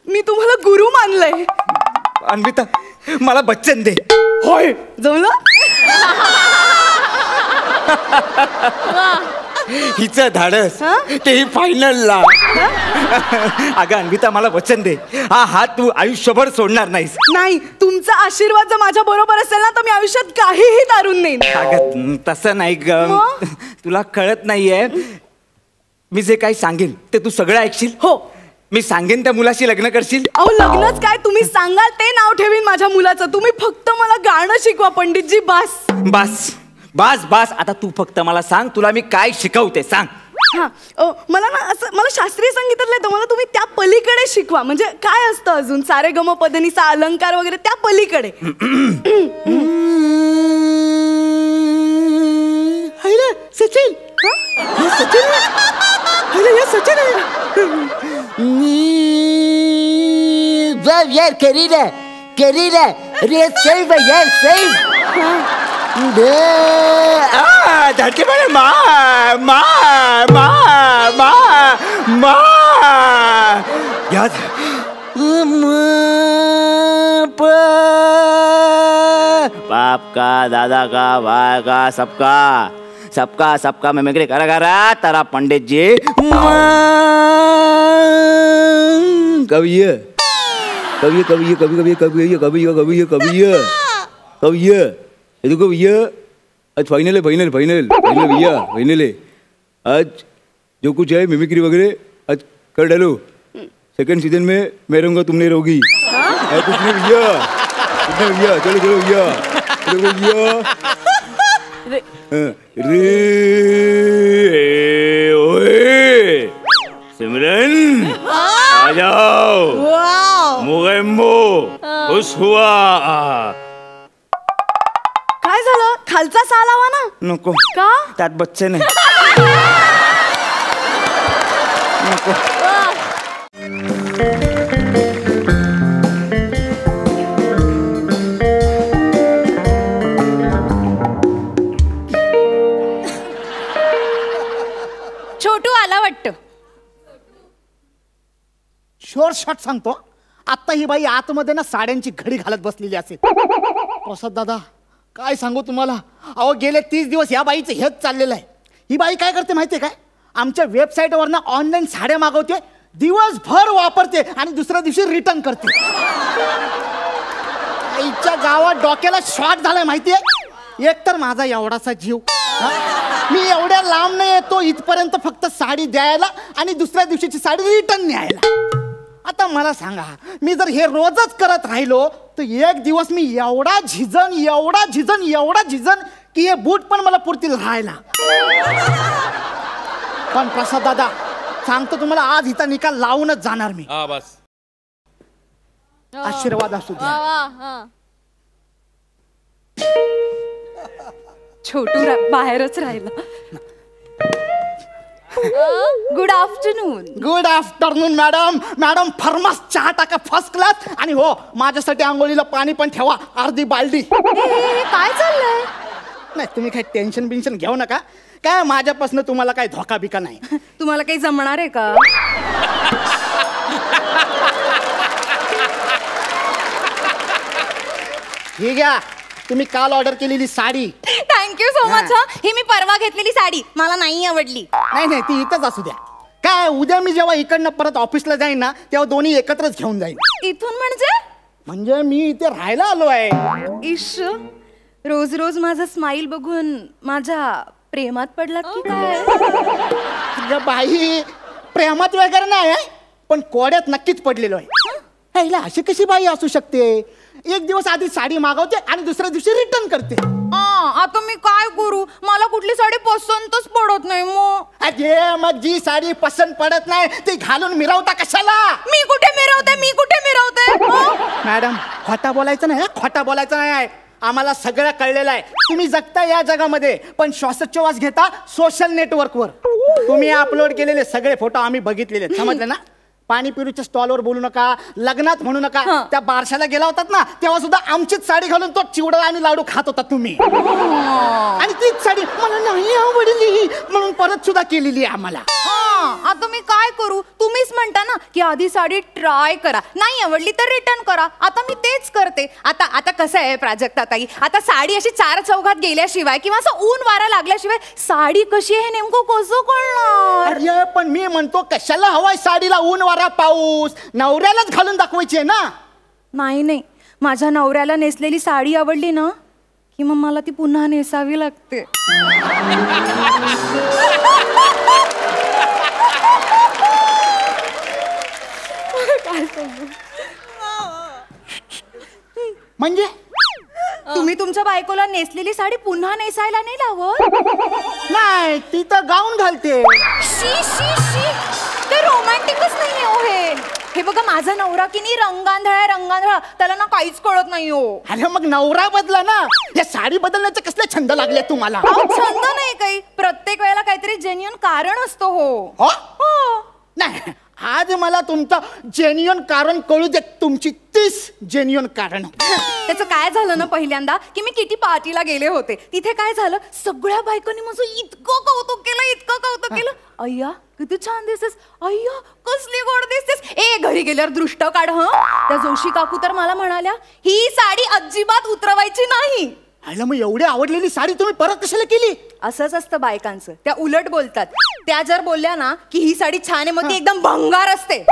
मी तुम्हाला गुरु मानलंय. अन्विता, मला बच्चन दे. होय, जमलं. हिचं धाडस, तेही फायनलला. अगं अन्विता, मला वचन दे, हा हात तू आयुष्यभर सोडणार नाहीस. नाही, तुमचा आशीर्वाद जर माझ्या बरोबर असेल ना, तर मी आयुष्यात काहीही तारून नाही. अगं तसं नाही ग, तुला कळत नाहीये. मी जे काही सांगेन ते तू सगळं ऐकशील. हो. मी सांगेन त्या मुलाशी लग्न करशील. अहो लग्नच काय, तुम्ही सांगाल ते नाव ठेवीन माझ्या मुलाचं. तुम्ही फक्त मला गाणं शिकवा पंडितजी. बस बस बस बस. आता तू फक्त मला सांग, तुला मी काय शिकवते सांग. हा मला ना असं, मला शास्त्रीय संगीतातलं येतं, मला तुम्ही त्या पलीकडे शिकवा. म्हणजे काय असतं अजून, सारे गम पदनीचा अलंकार वगैरे त्या पलीकडे. सचिन, सचिन, सचिन यार, करीना करीना, अरे सेव यार, सेव. धरती पर माँ माँ माँ माँ माँ याद बाप का, दादा का, भाई का, सबका सबका सबका मिमिक्री करा करा तारा पंडित जी. कवि कवि कवि कवि कवि कवि कवि कवि कवि कवि ये देखो भैया, आज फाइनल है, फाइनल फाइनल फाइनल भैया, फाइनल है. आज जो कुछ है मिमिक्री वगैरह आज कर डालो. सेकंड सीजन में मैं रहूँगा, तुम नहीं रहोगी. कुछ नहीं भैया, कुछ नहीं भैया. चलो चलो भैया, चलो भैया. रे ओए सिमरन, आ जाओ. मुगेम्बो खुश हुआ. काय झालं, खालचा साल हवा ना. नको, का? त्यात बच्चे नाही. नको. छोटू आला वाटतं. शोर शॉट सांगतो, आता ही बाई आतमध्ये ना साड्यांची घडी घालत बसलेली असेल. प्रसाद दादा, काय सांगू तुम्हाला, अहो गेले 30 दिवस या बाईचं हेच चाललेलं आहे. ही बाई काय करते माहितीये काय, आमच्या वेबसाईटवरनं ऑनलाईन साड्या मागवते, दिवसभर वापरते आणि दुसऱ्या दिवशी रिटर्न करते. आईच्या गावात डोक्याला शॉट झालाय माहितीये. एक तर माझा एवढासा जीव, मी एवढ्या लांब नाही येतो इथपर्यंत फक्त साडी द्यायला आणि दुसऱ्या दिवशीची साडी रिटर्न न्यायला. आता मला सांगा, मी जर हे रोजच करत राहिलो तर एक दिवस मी एवढा झिजन की हे बूट पण मला पुरतील राहायला. पण प्रसाद दादा सांगतो तुम्हाला, आज हिचा निकाल लावूनच जाणार मी. बस आशीर्वाद असू द्या. छोटू बाहेरच राहिला. Good afternoon. Good afternoon madam. Madam फर्मास चहा टाका फर्स्ट क्लास. आणि हो, माझ्यासाठी आंघोळीला पाणी पण ठेवा, अर्धी बालदी. काय चाललंय? नाही, तुम्ही काही टेन्शन बिन्शन घेऊ नका. काय माझ्यापासून तुम्हाला काही धोका बिका नाही. तुम्हाला काही जमणार आहे का? हे घ्या, तुम्ही काल ऑर्डर केलेली साडी. Thank you so much. ही मी परवा घेतलेली साडी मला नाही आवडली. नाही ती इथंच असू द्या. काय उद्या मी जेव्हा इकडनं परत ऑफिसला जाईन ना, तेव्हा दोन्ही एकत्रच घेऊन जाईन. इथून म्हणजे मी इथे राहायला आलो आहे. इश, रोज रोज माझा स्माइल बघून माझ्या प्रेमात पडलात की काय? बाई, प्रेमात वगैरे नाही, पण कोड्यात नक्कीच पडलेलो आहे. हिला अशी कशी बाई असू शकते? एक दिवस आधी साडी मागवते आणि दुसऱ्या दिवशी रिटर्न करते. आता मी काय करू? मला कुठली साडी पसंतच पडत नाही. मग जी साडी पसंत पडत नाही ती घालून मिरवता कशाला? मी कुठे मिरवते? मॅडम, खोटा बोलायचं नाही. आम्हाला सगळं कळलेलं आहे. तुम्ही जगता या जगामध्ये, पण श्वासोच्छवास घेता सोशल नेटवर्कवर. तुम्ही अपलोड केलेले सगळे फोटो आम्ही बघितलेले, समजलं ना? पाणीपुरीच्या स्टॉलवर बोलू नका, लग्नात म्हणू नका. त्या बारशाला गेला होतात ना, तेव्हा सुद्धा आमचीच साडी घालून तो चिवडा आणि लाडू खात होता तुम्ही. आणि तीच साडी मला नाही आवडली म्हणून परत सुद्धा केलेली आम्हाला. आता मी काय करू? तुम्हीच म्हणता ना की आधी साडी ट्राय करा, नाही आवडली तर रिटर्न करा. आता मी तेच करते. आता कसं आहे प्राजक्ता ताई, आता साडी अशी चार चौघात गेल्याशिवाय किंवा असं ऊन वारा लागल्याशिवाय साडी कशी आहे नेमकं कसं कळणार? अरे पण मी म्हणतो, कशाला हवाय साडीला ऊन वारा पाऊस? नवऱ्यालाच घालून दाखवायची आहे ना. नाही, माझ्या नवऱ्याला नेसलेली साडी आवडली ना की मग मला ती पुन्हा नेसावी लागते. म्हणजे तुम्ही तुमच्या बायकोला नेसलेली साडी पुन्हा नेसायला नाही लावत? नाही, ती तर गाऊन घालते. ते रोमॅन्टिकच नाही हो. हे बघा, माझा नवरा की नाही रंगांधळा, त्याला ना काहीच कळत नाही हो. अरे मग नवरा बदला ना. या साडी बदलण्याचे कसले छंद लागले तुम्हाला? छंद नाही काही, प्रत्येक वेळेला काहीतरी जेन्युइन कारण असतो. हो नाही, आज मला तुमचं जेन्युइन कारण कळू दे. तुमची 30 जेन्युइन कारण. त्याचं काय झालं ना, पहिल्यांदा की मी किटी पार्टीला गेले होते. तिथे काय झालं, सगळ्या बायकांनी माझं इतकं कौतुक केलं. अय्या किती छान दिसतेस, अय्या कसली गोड दिसतेस, ए घरी गेल्यावर दृष्ट काढ. त्या जोशी काकू तर मला म्हणाल्या, ही साडी अजिबात उतरवायची नाही. आयला, मग एवढी आवडलेली साडी तुम्ही परत कशाला केली? असंच असतं बायकांचं, त्या उलट बोलतात. त्या जर बोलल्या ना की ही साडी छान आहे, मग ती एकदम भंगार असते.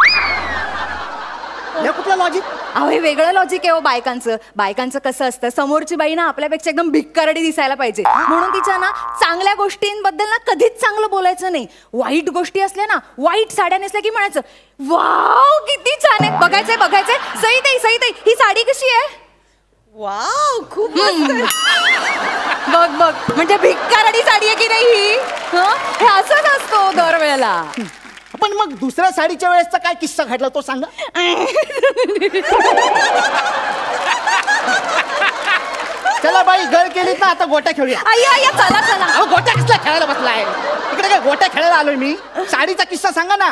कुठलं लॉजिक? अहो, हे वेगळं लॉजिक आहे हो बायकांचं कसं असतं, समोरची बाई ना आपल्यापेक्षा एकदम भिक्कारडी दिसायला पाहिजे म्हणून तिच्या ना चांगल्या गोष्टींबद्दल ना कधीच चांगलं बोलायचं नाही. वाईट गोष्टी असल्या ना, वाईट साड्या नेसल्या की म्हणायचं, वाव किती छान आहे, बघायचंय. सई ताई ही साडी कशी आहे? वाव, खूप बघ म्हणजे भिक्कारडी साडी आहे की नाही ही? हे असंच असतो दरवेळेला. पण मग दुसऱ्या साडीच्या वेळेसचा काय किस्सा घडला तो सांगा. चला बाई, घर केलीत ना, आता गोट्या खेळूया. चला. अहो, गोट्या कसला खेळायला बसलाय? इकडे काय गोट्या खेळायला आलोय मी? साडीचा किस्सा सांगा ना.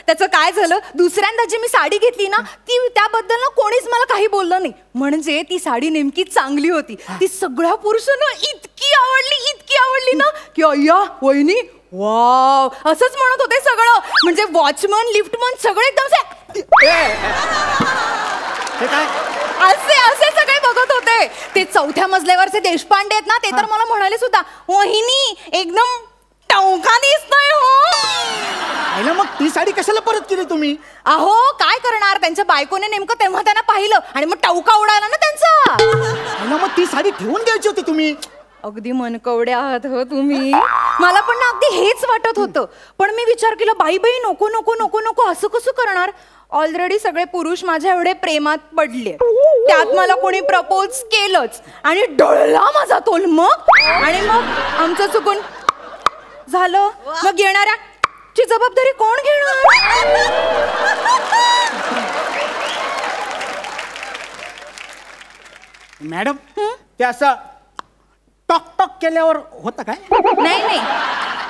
त्याचं काय झालं, दुसऱ्यांदा जी मी साडी घेतली ना, ती त्याबद्दल ना कोणीच मला काही बोललं नाही. म्हणजे ती साडी नेमकी चांगली होती. ती सगळ्या पुरुषांना इतकी आवडली ना की अय्या वहिनी वाव असंच म्हणत होते सगळं. म्हणजे वॉचमन, लिफ्टमन सगळे एकदम असे सगळे बघत होते. ते 4थ्या मजल्यावरचे देशपांडे आहेत ना, ते तर मला म्हणाले सुद्धा, वहिनी एकदम टवका दिसतोय हो. आईला मग ती साडी कशाला परत केली तुम्ही? अहो काय करणार, त्यांच्या बायकोने नेमकं तेव्हा त्यांना पाहिलं आणि मग टवका उडाला ना त्यांचा. आईला मग ती साडी ठेवून द्यायची होती तुम्ही. अगदी मनकवडे आहात हो तुम्ही. मला पण ना अगदी हेच वाटत होतं, पण मी विचार केला बाई बाई नको नको नको नको असं कसं करणार. ऑलरेडी सगळे पुरुष माझ्या एवढे प्रेमात पडले, त्यात मला कोणी प्रपोज केलंच आणि डळला माझा तोल. मग आणि मग आमचं चुकून झालं, मग येणाऱ्या ची जबाबदारी कोण घेणार? मॅडम ते असं टॉक टॉक केल्यावर होतं काय? नाही नाही,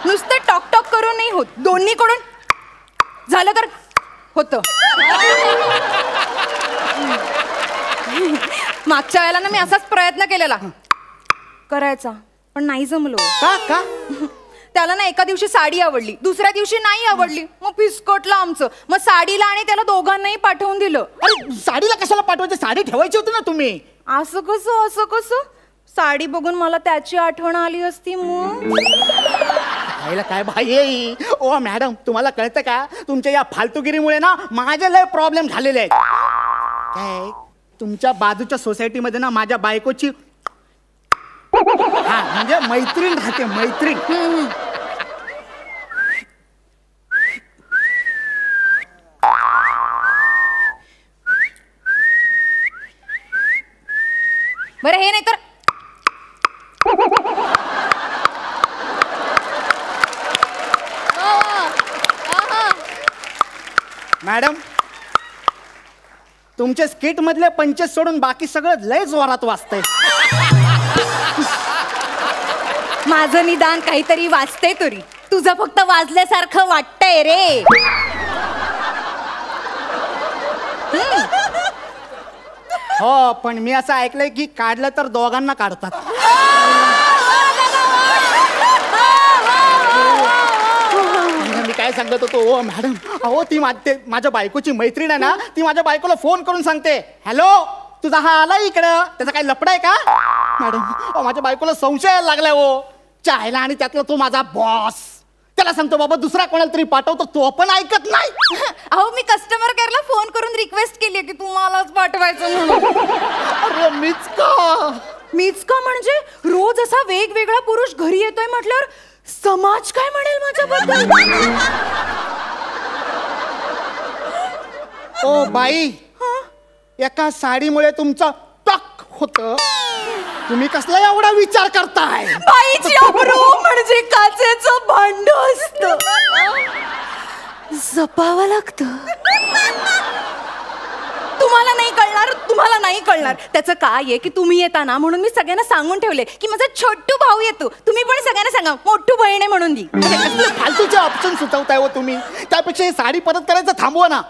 नुसतं टॉक टॉक करून नाही होत, दोन्हीकडून झालं तर होतं. मागच्या वेळेला ना मी असाच प्रयत्न केलेला करायचा, पण नाही जमलो. का? त्याला ना एका दिवशी साडी आवडली, दुसऱ्या दिवशी नाही आवडली, मग फिसकटलं आमचं. मग साडीला आणि त्याला दोघांनाही पाठवून दिलं. अरे साडीला कशाला पाठवायची? साडी ठेवायची होती ना तुम्ही. असं कसं साडी बघून मला त्याची आठवण आली असती मग. आईला काय भाई. ओ मॅडम तुम्हाला कळतं का, तुमच्या या फालतूगिरीमुळे ना माझे लय प्रॉब्लेम झालेले आहेत. काय तुमच्या बाजूच्या सोसायटीमध्ये ना माझ्या बायकोची म्हणजे मैत्रीण राहते, मैत्रीण. बरं हे नाही तर मॅडम तुमच्या स्किट मधले पंचेस सोडून बाकी सगळं लय जोरात वाजतंय. माझं निदान काहीतरी वाचते तरी, तुझं फक्त वाजल्यासारखं वाटतंय रे. हो पण मी असं ऐकलंय की काढलं तर दोघांना काढतात. मी काय सांगत होतो ओ मॅडम, अहो ती माझ्या बायकोची मैत्रीण आहे ना, ती माझ्या बायकोला फोन करून सांगते, हॅलो तुझा हा आला इकडं, त्याचा काही लफडा आहे का? मॅडम माझ्या बायकोला संशय लागलाय हो चायला, आणि त्यातला तो माझा बॉस. त्याला सांगतो बाबा दुसरा कोणाला तरी पाठवतो, तो पण ऐकत नाही. अहो मी कस्टमर केअरला फोन करून रिक्वेस्ट केली की तुम्हालाच पाठवायचं म्हणून. अरे मीच का म्हणजे रोज असा वेगवेगळा पुरुष घरी येतोय म्हटल्यावर समाज काय म्हणेल माझ्याबद्दल? ओ बाई, एका साडीमुळे तुमचं टक होत, तुम्ही कसला एवढा विचार करताय? बाईची अब्रू म्हणजे काचेचं भांड असतं, जपावं लागतं. तुम्हाला नाही कळणार त्याचं काय आहे की तुम्ही येता ना, म्हणून मी सगळ्यांना सांगून ठेवले की माझा छोटू भाऊ येतो, तुम्ही पण सगळ्यांना सांगा मोठू बहीण आहे म्हणून दी. फालतूचे ऑप्शन सुचवताय हो तुम्ही. त्यापेक्षा ही साडी परत करायचं थांबवा ना,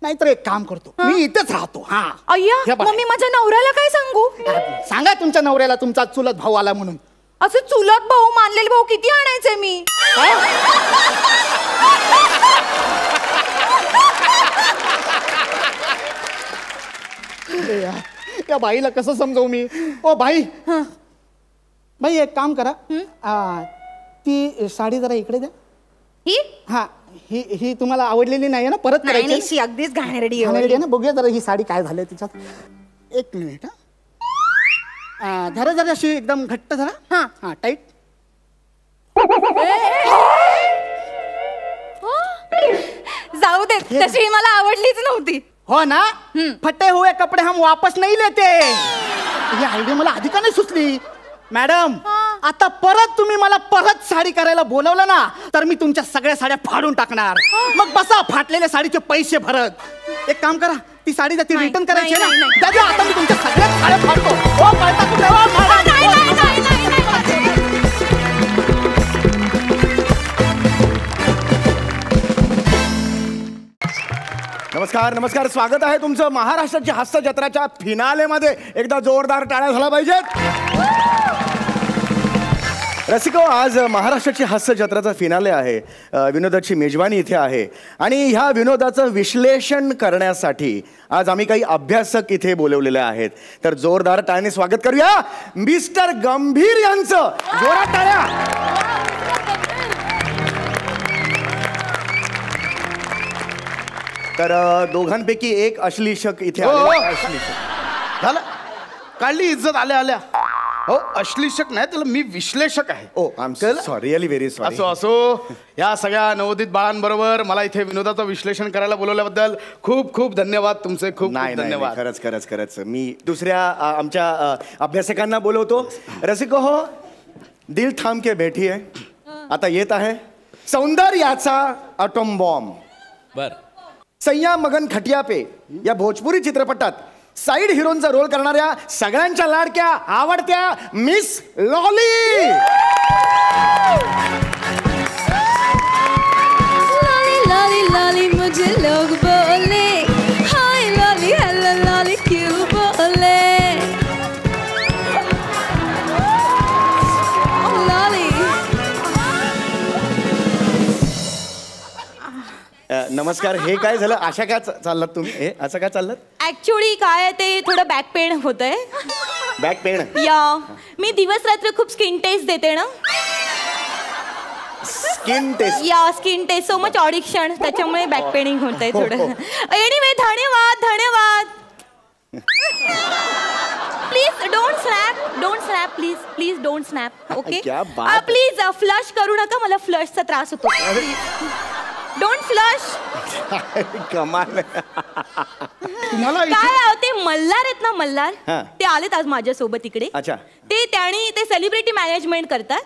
नाहीतर एक काम करतो मी इथेच राहतो. हा अय्या मग मी माझ्या नवऱ्याला काय सांगू? सांगा तुमच्या नवऱ्याला तुमचा चुलत भाऊ आला म्हणून. असं चुलत भाऊ मानलेले भाऊ किती आणायचे मी? या बाईला कसं समजावू मी? ओ बाई, बाई एक काम करा, ती साडी जरा इकडे द्या. ही हा ही तुम्हाला आवडलेली नाही ना, परत करायची? अगदीच घाणेरडी आहे ना. बघूया जरा ही साडी काय झाली तिच्यात. एक मिनिट हा, जरा अशी एकदम घट्ट जरा. हा टाईट. जाऊ दे, तशी मला आवडलीच नव्हती. हो ना, फटे हुए कपडे हम वापस नहीं लेते. ही आयडिया मला आधी का नाही सुचली? मॅडम आता परत तुम्ही मला परत साडी करायला बोलवलं ना, तर मी तुमच्या सगळ्या साड्या फाडून टाकणार. मग बसा फाटलेल्या साडीचे पैसे भरत. एक काम करा, ती साडी ती रिटर्न करायची ना, दादा आता मी तुमच्या सगळ्या साड्या फाडतो. हो कळता कुठे? नमस्कार, स्वागत आहे तुमचं महाराष्ट्राची हास्य जत्राच्या फिनालेमध्ये. एकदा जोरदार टाळ्या झाला पाहिजेत. रसिको, आज महाराष्ट्राची हास्य जत्राचा फिनाले आहे. विनोदाची मेजवानी इथे आहे आणि ह्या विनोदाचं विश्लेषण करण्यासाठी आज आम्ही काही अभ्यासक इथे बोलवलेले आहेत. तर जोरदार टाळ्याने स्वागत करूया मिस्टर गंभीर यांचं. जोरात टाळ्या. तर दोघांपैकी एक अश्लीषक इथे हो. आलेला आहे. अश्लीषक झालं काढली इज्जत आल्या आल्या. हो अश्लीषक नाही त्याला मी विश्लेषक आहे. Oh I am sorry really very sorry. असो असो या सगळ्या नवोदित बाळांबरोबर मला इथे विनोदाचं विश्लेषण करायला बोलवल्याबद्दल खूप खूप धन्यवाद तुमचे. खूप नाही खूप धन्यवाद. खरंच खरंच खरंच मी दुसऱ्या आमच्या अभ्यासकांना बोलवतो. रसिको हो दिल थांब के बैठी आहे. आता येत आहे सौंदर्याचा अटोम बॉम्ब. बर सय्या मगन खटिया पे या भोजपुरी चित्रपटात साईड हिरोनचा रोल करणाऱ्या सगळ्यांच्या लाडक्या आवडत्या miss lolly. Lolly lolly lolly मुझे लोग बोले हाय लॉली हेलो लॉली क्यों बोले लॉली. नमस्कार. हे काय झालं अशा काय चाललात तुम्ही? हे असं काय चाललात? ऍक्च्युली काय ते थोडं बॅक पेन होतंय. Back pain. या मी दिवस रात्र खूप स्किन टेस्ट देते ना. Skin test. या skin test so much audition त्याच्यामुळे बॅक पेनिंग होतंय थोडं. एनिवे धन्यवाद धन्यवाद. Please don't snap please please don't snap. Okay क्या बात. प्लीज फ्लश करू नका मला फ्लशचा त्रास होतो. Don't flush. कमाल. तुम्हाला काय ते मल्हार आहेत ना मल्हार हा. ते आलेत आज माझ्यासोबत इकडे. अच्छा. ते सेलिब्रिटी मॅनेजमेंट करतात.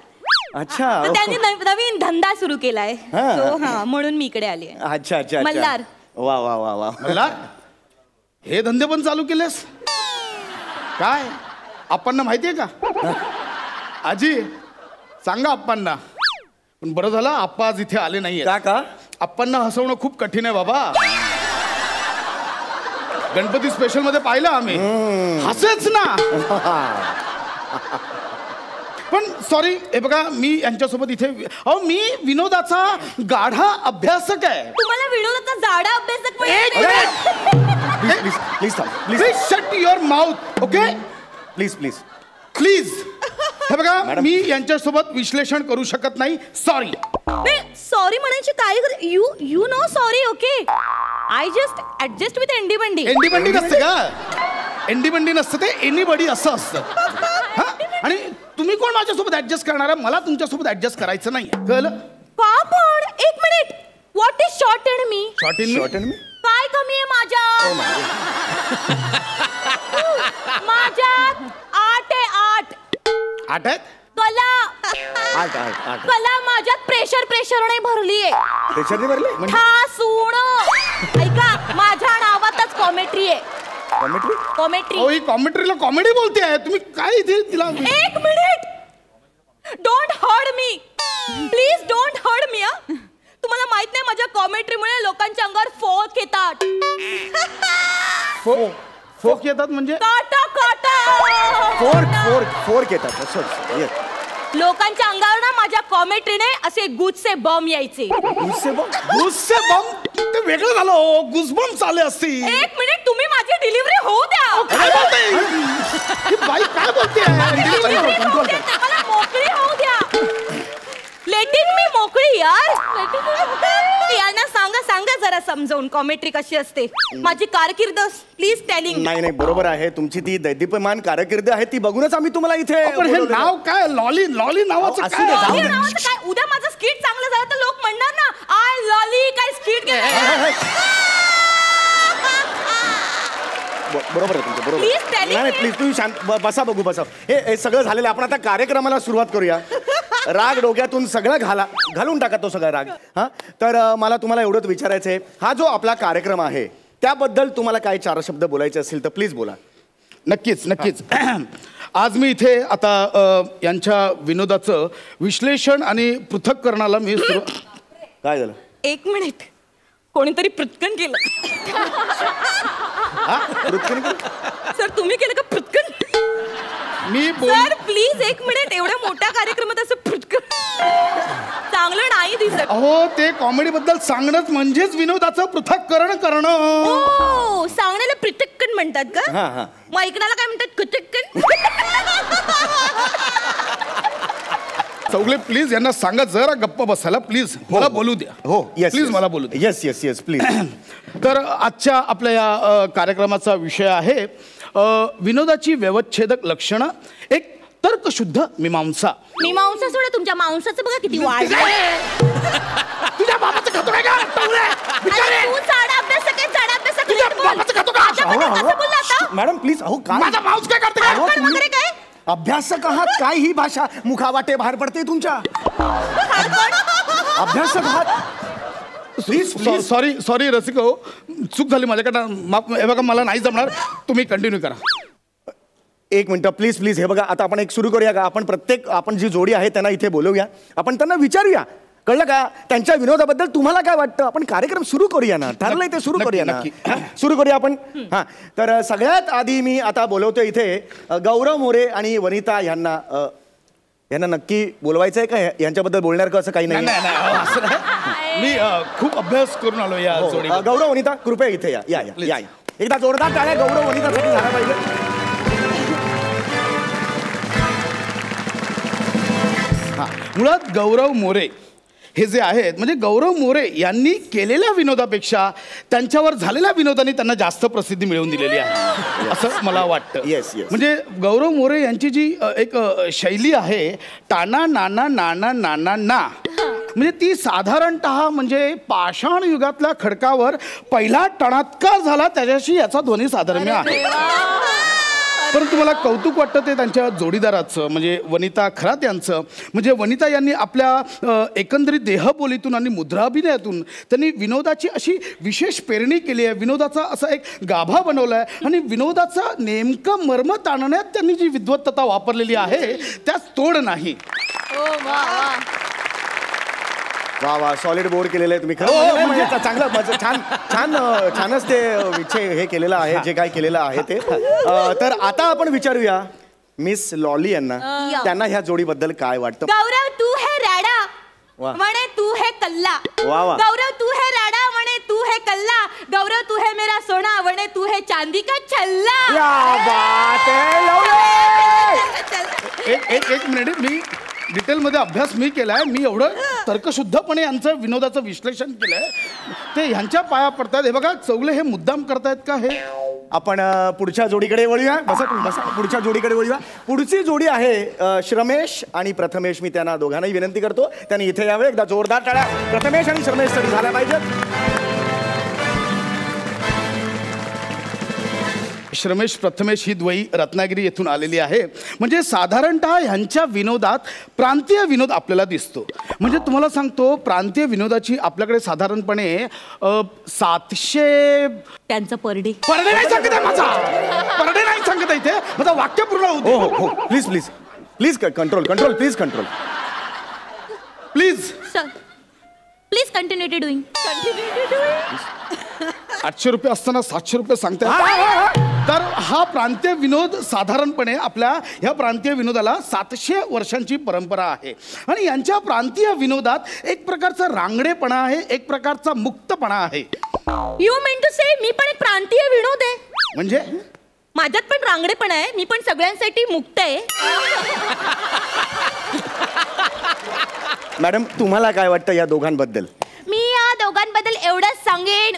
अच्छा. तर त्यांनी नवीन धंदा सुरू केलाय. हा. So, हा म्हणून मी इकडे आली आहे. अच्छा अच्छा मल्हार. वा वा वा वा. मला हे धंदे पण चालू केलेस काय? आप्पांना माहितीये का? आजी सांगा आप्पांना. पण बरं झालं आप्पा आज इथे आले नाहीये. का? आप्पांना हसवणं खूप कठीण आहे बाबा. गणपती स्पेशल मध्ये पाहिलं आम्ही. हसेच ना. पण सॉरी हे बघा मी यांच्यासोबत इथे मी विनोदाचा गाढा अभ्यासक आहे. तुम्हाला विनोदाचा जाडा अभ्यासक please please shut your mouth. Okay please please please. हे बघा मी यांच्यासोबत विश्लेषण करू शकत नाही. सॉरी. सॉरी म्हणायची काय you know sorry. Okay I just adjust with एंडी बंडी. एंडी बंडी नसते का? एंडी बंडी नसतं ते एनीबडी असं असतं. आणि तुम्ही कोण माझ्यासोबत ऍडजस्ट करणार आहे? मला तुमच्यासोबत ऍडजस्ट करायचं नाही. कळलं? पापड एक minute. What is short and me? Short in me. काय कमी आहे माझ्या? माझ्यात 8 आहे 8. 8 आहेत. कला 8 कला माझ्यात प्रेशर नाही भरलीये. त्याच्याने भरले ठासूण. ऐका माझ्या नावातच कॉमेट्री आहे. कॉमेट्री. ही कॉमेट्रीला कॉमेडी बोलते आहे तुम्ही काय इथे तिला. एक minute. Don't hurt me please. Don't hurt me. तुम्हाला माहित नाही माझ्या कॉमेंट्रीमुळे लोकांच्या अंगावर फोक येतात. फोक येतात म्हणजे? काटा काटा. फोर्क येतात असं. लोकांच्या अंगावर ना माझ्या कॉमेंट्रीने असे गुजसे बम यायचे. गुजसे बम ते वेगळं झालं. गुजबम चाले असतील. एक मिनिट तुम्ही माझी डिलिव्हरी होऊ द्या. काय बोलते बाई काय बोलते? मला मोकळी होऊ द्या. लेटिंग मी मोकळी यार. यांना सांगा जरा समजावून कॉमेंट्री कशी असते. माझी कारकीर्द प्लीज टेलिंग. नाही बरोबर आहे तुमची ती दैदीप्यमान कारकीर्द आहे ती बघूनच आम्ही तुम्हाला इथे. पण हे नाव काय? लॉली नावाचं काय? काय उद्या माझं स्किट चांगलं झालं तर लोक म्हणणार ना आय लॉली काय स्किट. बरोबर आहे तुमचं. बरोबर. नाही प्लीज तुम्ही शांत बसा. बसा हे सगळं झालेलं. आपण आता कार्यक्रमाला सुरुवात करूया. राग डोक्यातून सगळं घालून टाका तो सगळा राग. हा तर मला तुम्हाला एवढंच विचारायचं आहे हा जो आपला कार्यक्रम आहे त्याबद्दल तुम्हाला काय 4 शब्द बोलायचे असतील तर प्लीज बोला. नक्कीच. आज मी इथे आता यांच्या विनोदाचं विश्लेषण आणि पृथक्करणाला मी काय झालं? एक मिनिट. कोणीतरी पृथ्कन केलं. सर तुम्ही केलं का पृथ्कन? मी सर प्लीज एक मिनिट. एवढ्या मोठ्या कार्यक्रमात असं पृथ्कन चांगलं नाही दिसत. अहो ते कॉमेडी बद्दल सांगणंच म्हणजेच विनोदाचं पृथक्करण करणं. हो सांगण्याला पृथक्कन म्हणतात का? मग ऐकण्याला काय म्हणतात? कुथक्कन. चौगले प्लीज यांना सांगा जरा गप्प बसायला प्लीज. मला बोलू द्या. हो येस प्लीज मला बोलू द्या. Yes yes yes please. तर आजच्या आपल्या या कार्यक्रमाचा विषय आहे विनोदाची व्यवच्छेदक लक्षणं, एक तर्कशुद्ध मीमांसा. मीमांसा सोडा, तुमच्या मांसाचं बघा किती वाढ. तुझ्या बाबाचं खातो काय का? तू चाडा अभ्यास काय, चाडा अभ्यास तुझ्या बाबाचं खातो का? मॅडम प्लीज अहो काय माझा माऊस काय करते अहो, काय? तुम्ही काय अभ्यासक आहात काय? ही भाषा मुखावाटे बाहेर पडते तुमच्या. अभ्यासक आहात प्लीज प्लीज. सॉरी रसिक हो, चूक झाली माझ्याकडनं, माफ. हे बघा मला नाही जमणार, तुम्ही कंटिन्यू करा. एक मिनिट प्लीज प्लीज. हे बघा आता आपण एक सुरू करूया का? आपण जी जोडी आहे त्यांना इथे बोलवूया, आपण त्यांना विचारूया, कळलं का? त्यांच्या विनोदाबद्दल तुम्हाला काय वाटतं? आपण कार्यक्रम सुरू करूया ना, ठरलंय ते सुरू करूया ना. सुरू करूया आपण. हां, तर सगळ्यात आधी मी आता बोलवतो इथे गौरव मोरे आणि वनिता यांना. यांना नक्की बोलवायचं आहे का? यांच्याबद्दल बोलणार का? असं काही नाही. असं नाही. मी खूप अभ्यास करून आलो या जोडी. गौरव वनिता कृपया इथे या. या या या एकदा जोरदार टाळ्या गौरव वनितासाठी झाला पाहिजे. मुळात गौरव मोरे हे जे आहेत, म्हणजे गौरव मोरे यांनी केलेल्या विनोदापेक्षा त्यांच्यावर झालेल्या विनोदाने त्यांना जास्त प्रसिद्धी मिळवून दिलेली आहे असं मला वाटतं. Yes yes. म्हणजे गौरव मोरे यांची जी एक शैली आहे, टाना नाना नाना नाना ना, म्हणजे ती साधारणतः म्हणजे पाषाण युगातल्या खडकावर पहिला टणात्कार झाला त्याच्याशी याचा ध्वनी साधर्म्य आहे. परंतु मला कौतुक वाटतं ते त्यांच्या जोडीदाराचं, म्हणजे वनिता खरात यांचं. म्हणजे वनिता यांनी आपल्या एकंदरीत देहबोलीतून आणि मुद्राभिनयातून त्यांनी विनोदाची अशी विशेष पेरणी केली आहे, विनोदाचा असा एक गाभा बनवला आहे आणि विनोदाचा नेमकं मर्म ताणण्यात त्यांनी जी विद्वत्तता वापरलेली आहे त्यास तोड नाही. वा वा, सॉलिड बोर्ड केलेलं आहे तुम्ही. खरं चांगलं छान छान छानच ते विषय हे केलेलं आहे, जे काय केलेलं आहे ते. तर आता आपण विचारूया मिस लॉली यांना, त्यांना ह्या जोडीबद्दल काय वाटतं. गौरव तू है राडा वा. म्हणे तू है कल्ला. वा वा. गौरव तू है राडा म्हणे तू है कल्ला. गौरव तू है मेरा सोना म्हणे तू है चांदी का छल्ला. क्या बात है. एक मिनिट, मी डिटेलमध्ये अभ्यास मी केलाय. मी एवढं तर्कशुद्धपणे यांचं विनोदाचं विश्लेषण केलंय, ते ह्यांच्या पाया पडतात. हे बघा चौगले हे मुद्दाम करतायत का? हे आपण पुढच्या जोडीकडे वळूया. बसा पुढच्या जोडीकडे वळूया. पुढची जोडी आहे श्रमेश आणि प्रथमेश. मी त्यांना दोघांनाही विनंती करतो त्यांनी इथे यावे. एकदा जोरदार टाळ्या प्रथमेश आणि श्रमेश साठी झाल्या पाहिजेत. श्रमेश प्रथमेश ही द्वयी रत्नागिरी येथून आलेली आहे. म्हणजे साधारणतः ह्यांच्या विनोदात प्रांतीय विनोद आपल्याला दिसतो. म्हणजे तुम्हाला सांगतो, प्रांतीय विनोदाची आपल्याकडे साधारणपणे 700 त्यांचं परडे नाही सांगत आहे माझा. परडे नाही सांगत आहे इथे, माझा वाक्य पूर्ण होतो. हो हो please please please control control please control please. Please continue to doing. 800 रुपये असताना 700 रुपये सांगताय. तर हा प्रांतीय विनोद साधारणपणे आपल्या ह्या प्रांतीय विनोदाला 700 वर्षांची परंपरा आहे आणि यांच्या प्रांतीय विनोदात एक प्रकारचा रांगडेपणा आहे, एक प्रकारचा मुक्तपणा आहे. यू मीन टू से मी पण एक प्रांतीय विनोद आहे? म्हणजे माझ्यात पण रांगडेपणा आहे, मी पण सगळ्यांसाठी मुक्त आहे. मॅडम तुम्हाला काय वाटतं या दोघांबद्दल? मी या दोघांबद्दल एवढंच सांगेन,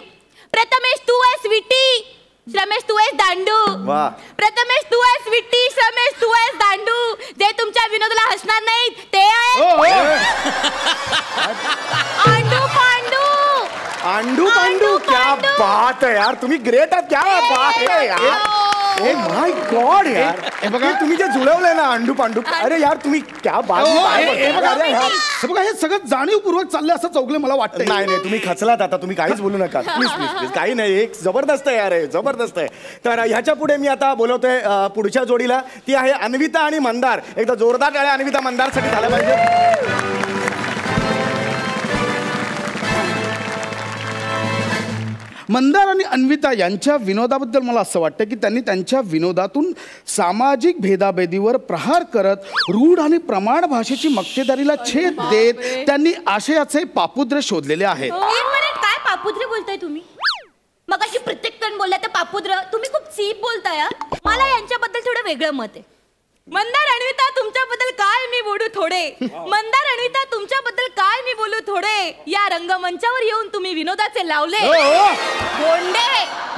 प्रथमेश तू आहेस विटी, श्रमेश तू आहेस दांडू. वा. प्रथमेश तू आहेस विटी, श्रमेश तू आहेस दांडू. जे तुमच्या विनोदाला हसणार नाहीत ते आहे आंडू पांडू. आंडू पांडू. क्या बात है यार, तुम्ही ग्रेट आहात. क्या बात है यार. ओ माय गॉड यार. हे बघा तुम्ही जे जुळवलंय ना आंडू पांडू, अरे यार तुम्ही क्या बात. हे बघा हे सगळं जाणीवपूर्वक चाललंय असं चौगले मला वाटतं. नाही नाही तुम्ही खचलात आता, तुम्ही काहीच बोलू नका प्लीज प्लीज प्लीज. काही नाही, एक जबरदस्त आहे यार, जबरदस्त आहे. तर ह्याच्या पुढे मी आता बोलवतोय पुढच्या जोडीला, ती आहे अन्विता आणि मंदार. एकदा जोरदार टाळ्या अन्विता मंदार साठी झाल्या पाहिजे. मंदार आणि अन्विता यांच्या विनोदाबद्दल मला असं वाटतं की त्यांनी त्यांच्या विनोदातून सामाजिक भेदाभेदीवर प्रहार करत रूढ आणि प्रमाण भाषेची मक्तेदारीला छेद देत त्यांनी आशयाचे पापुद्र शोधलेले आहेत. एक मिनिट, काय पापुद्रे बोलताय तुम्ही? मगाशी प्रत्येक जण बोलला तर पापुद्र, तुम्ही खूप चीप बोलताय. मला यांच्याबद्दल थोडं वेगळं मत आहे. मंदार अन्विता तुमच्याबद्दल काय मी बोलू थोडे मंदार अनिता तुमच्याबद्दल काय मी बोलू थोडे या रंगमंचावर येऊन तुम्ही विनोदाचे लावले गोंडे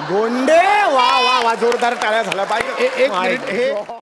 गोंडे वा वा वा जोरदार टाळ्या झाला पाहिजे एक मिनिट हे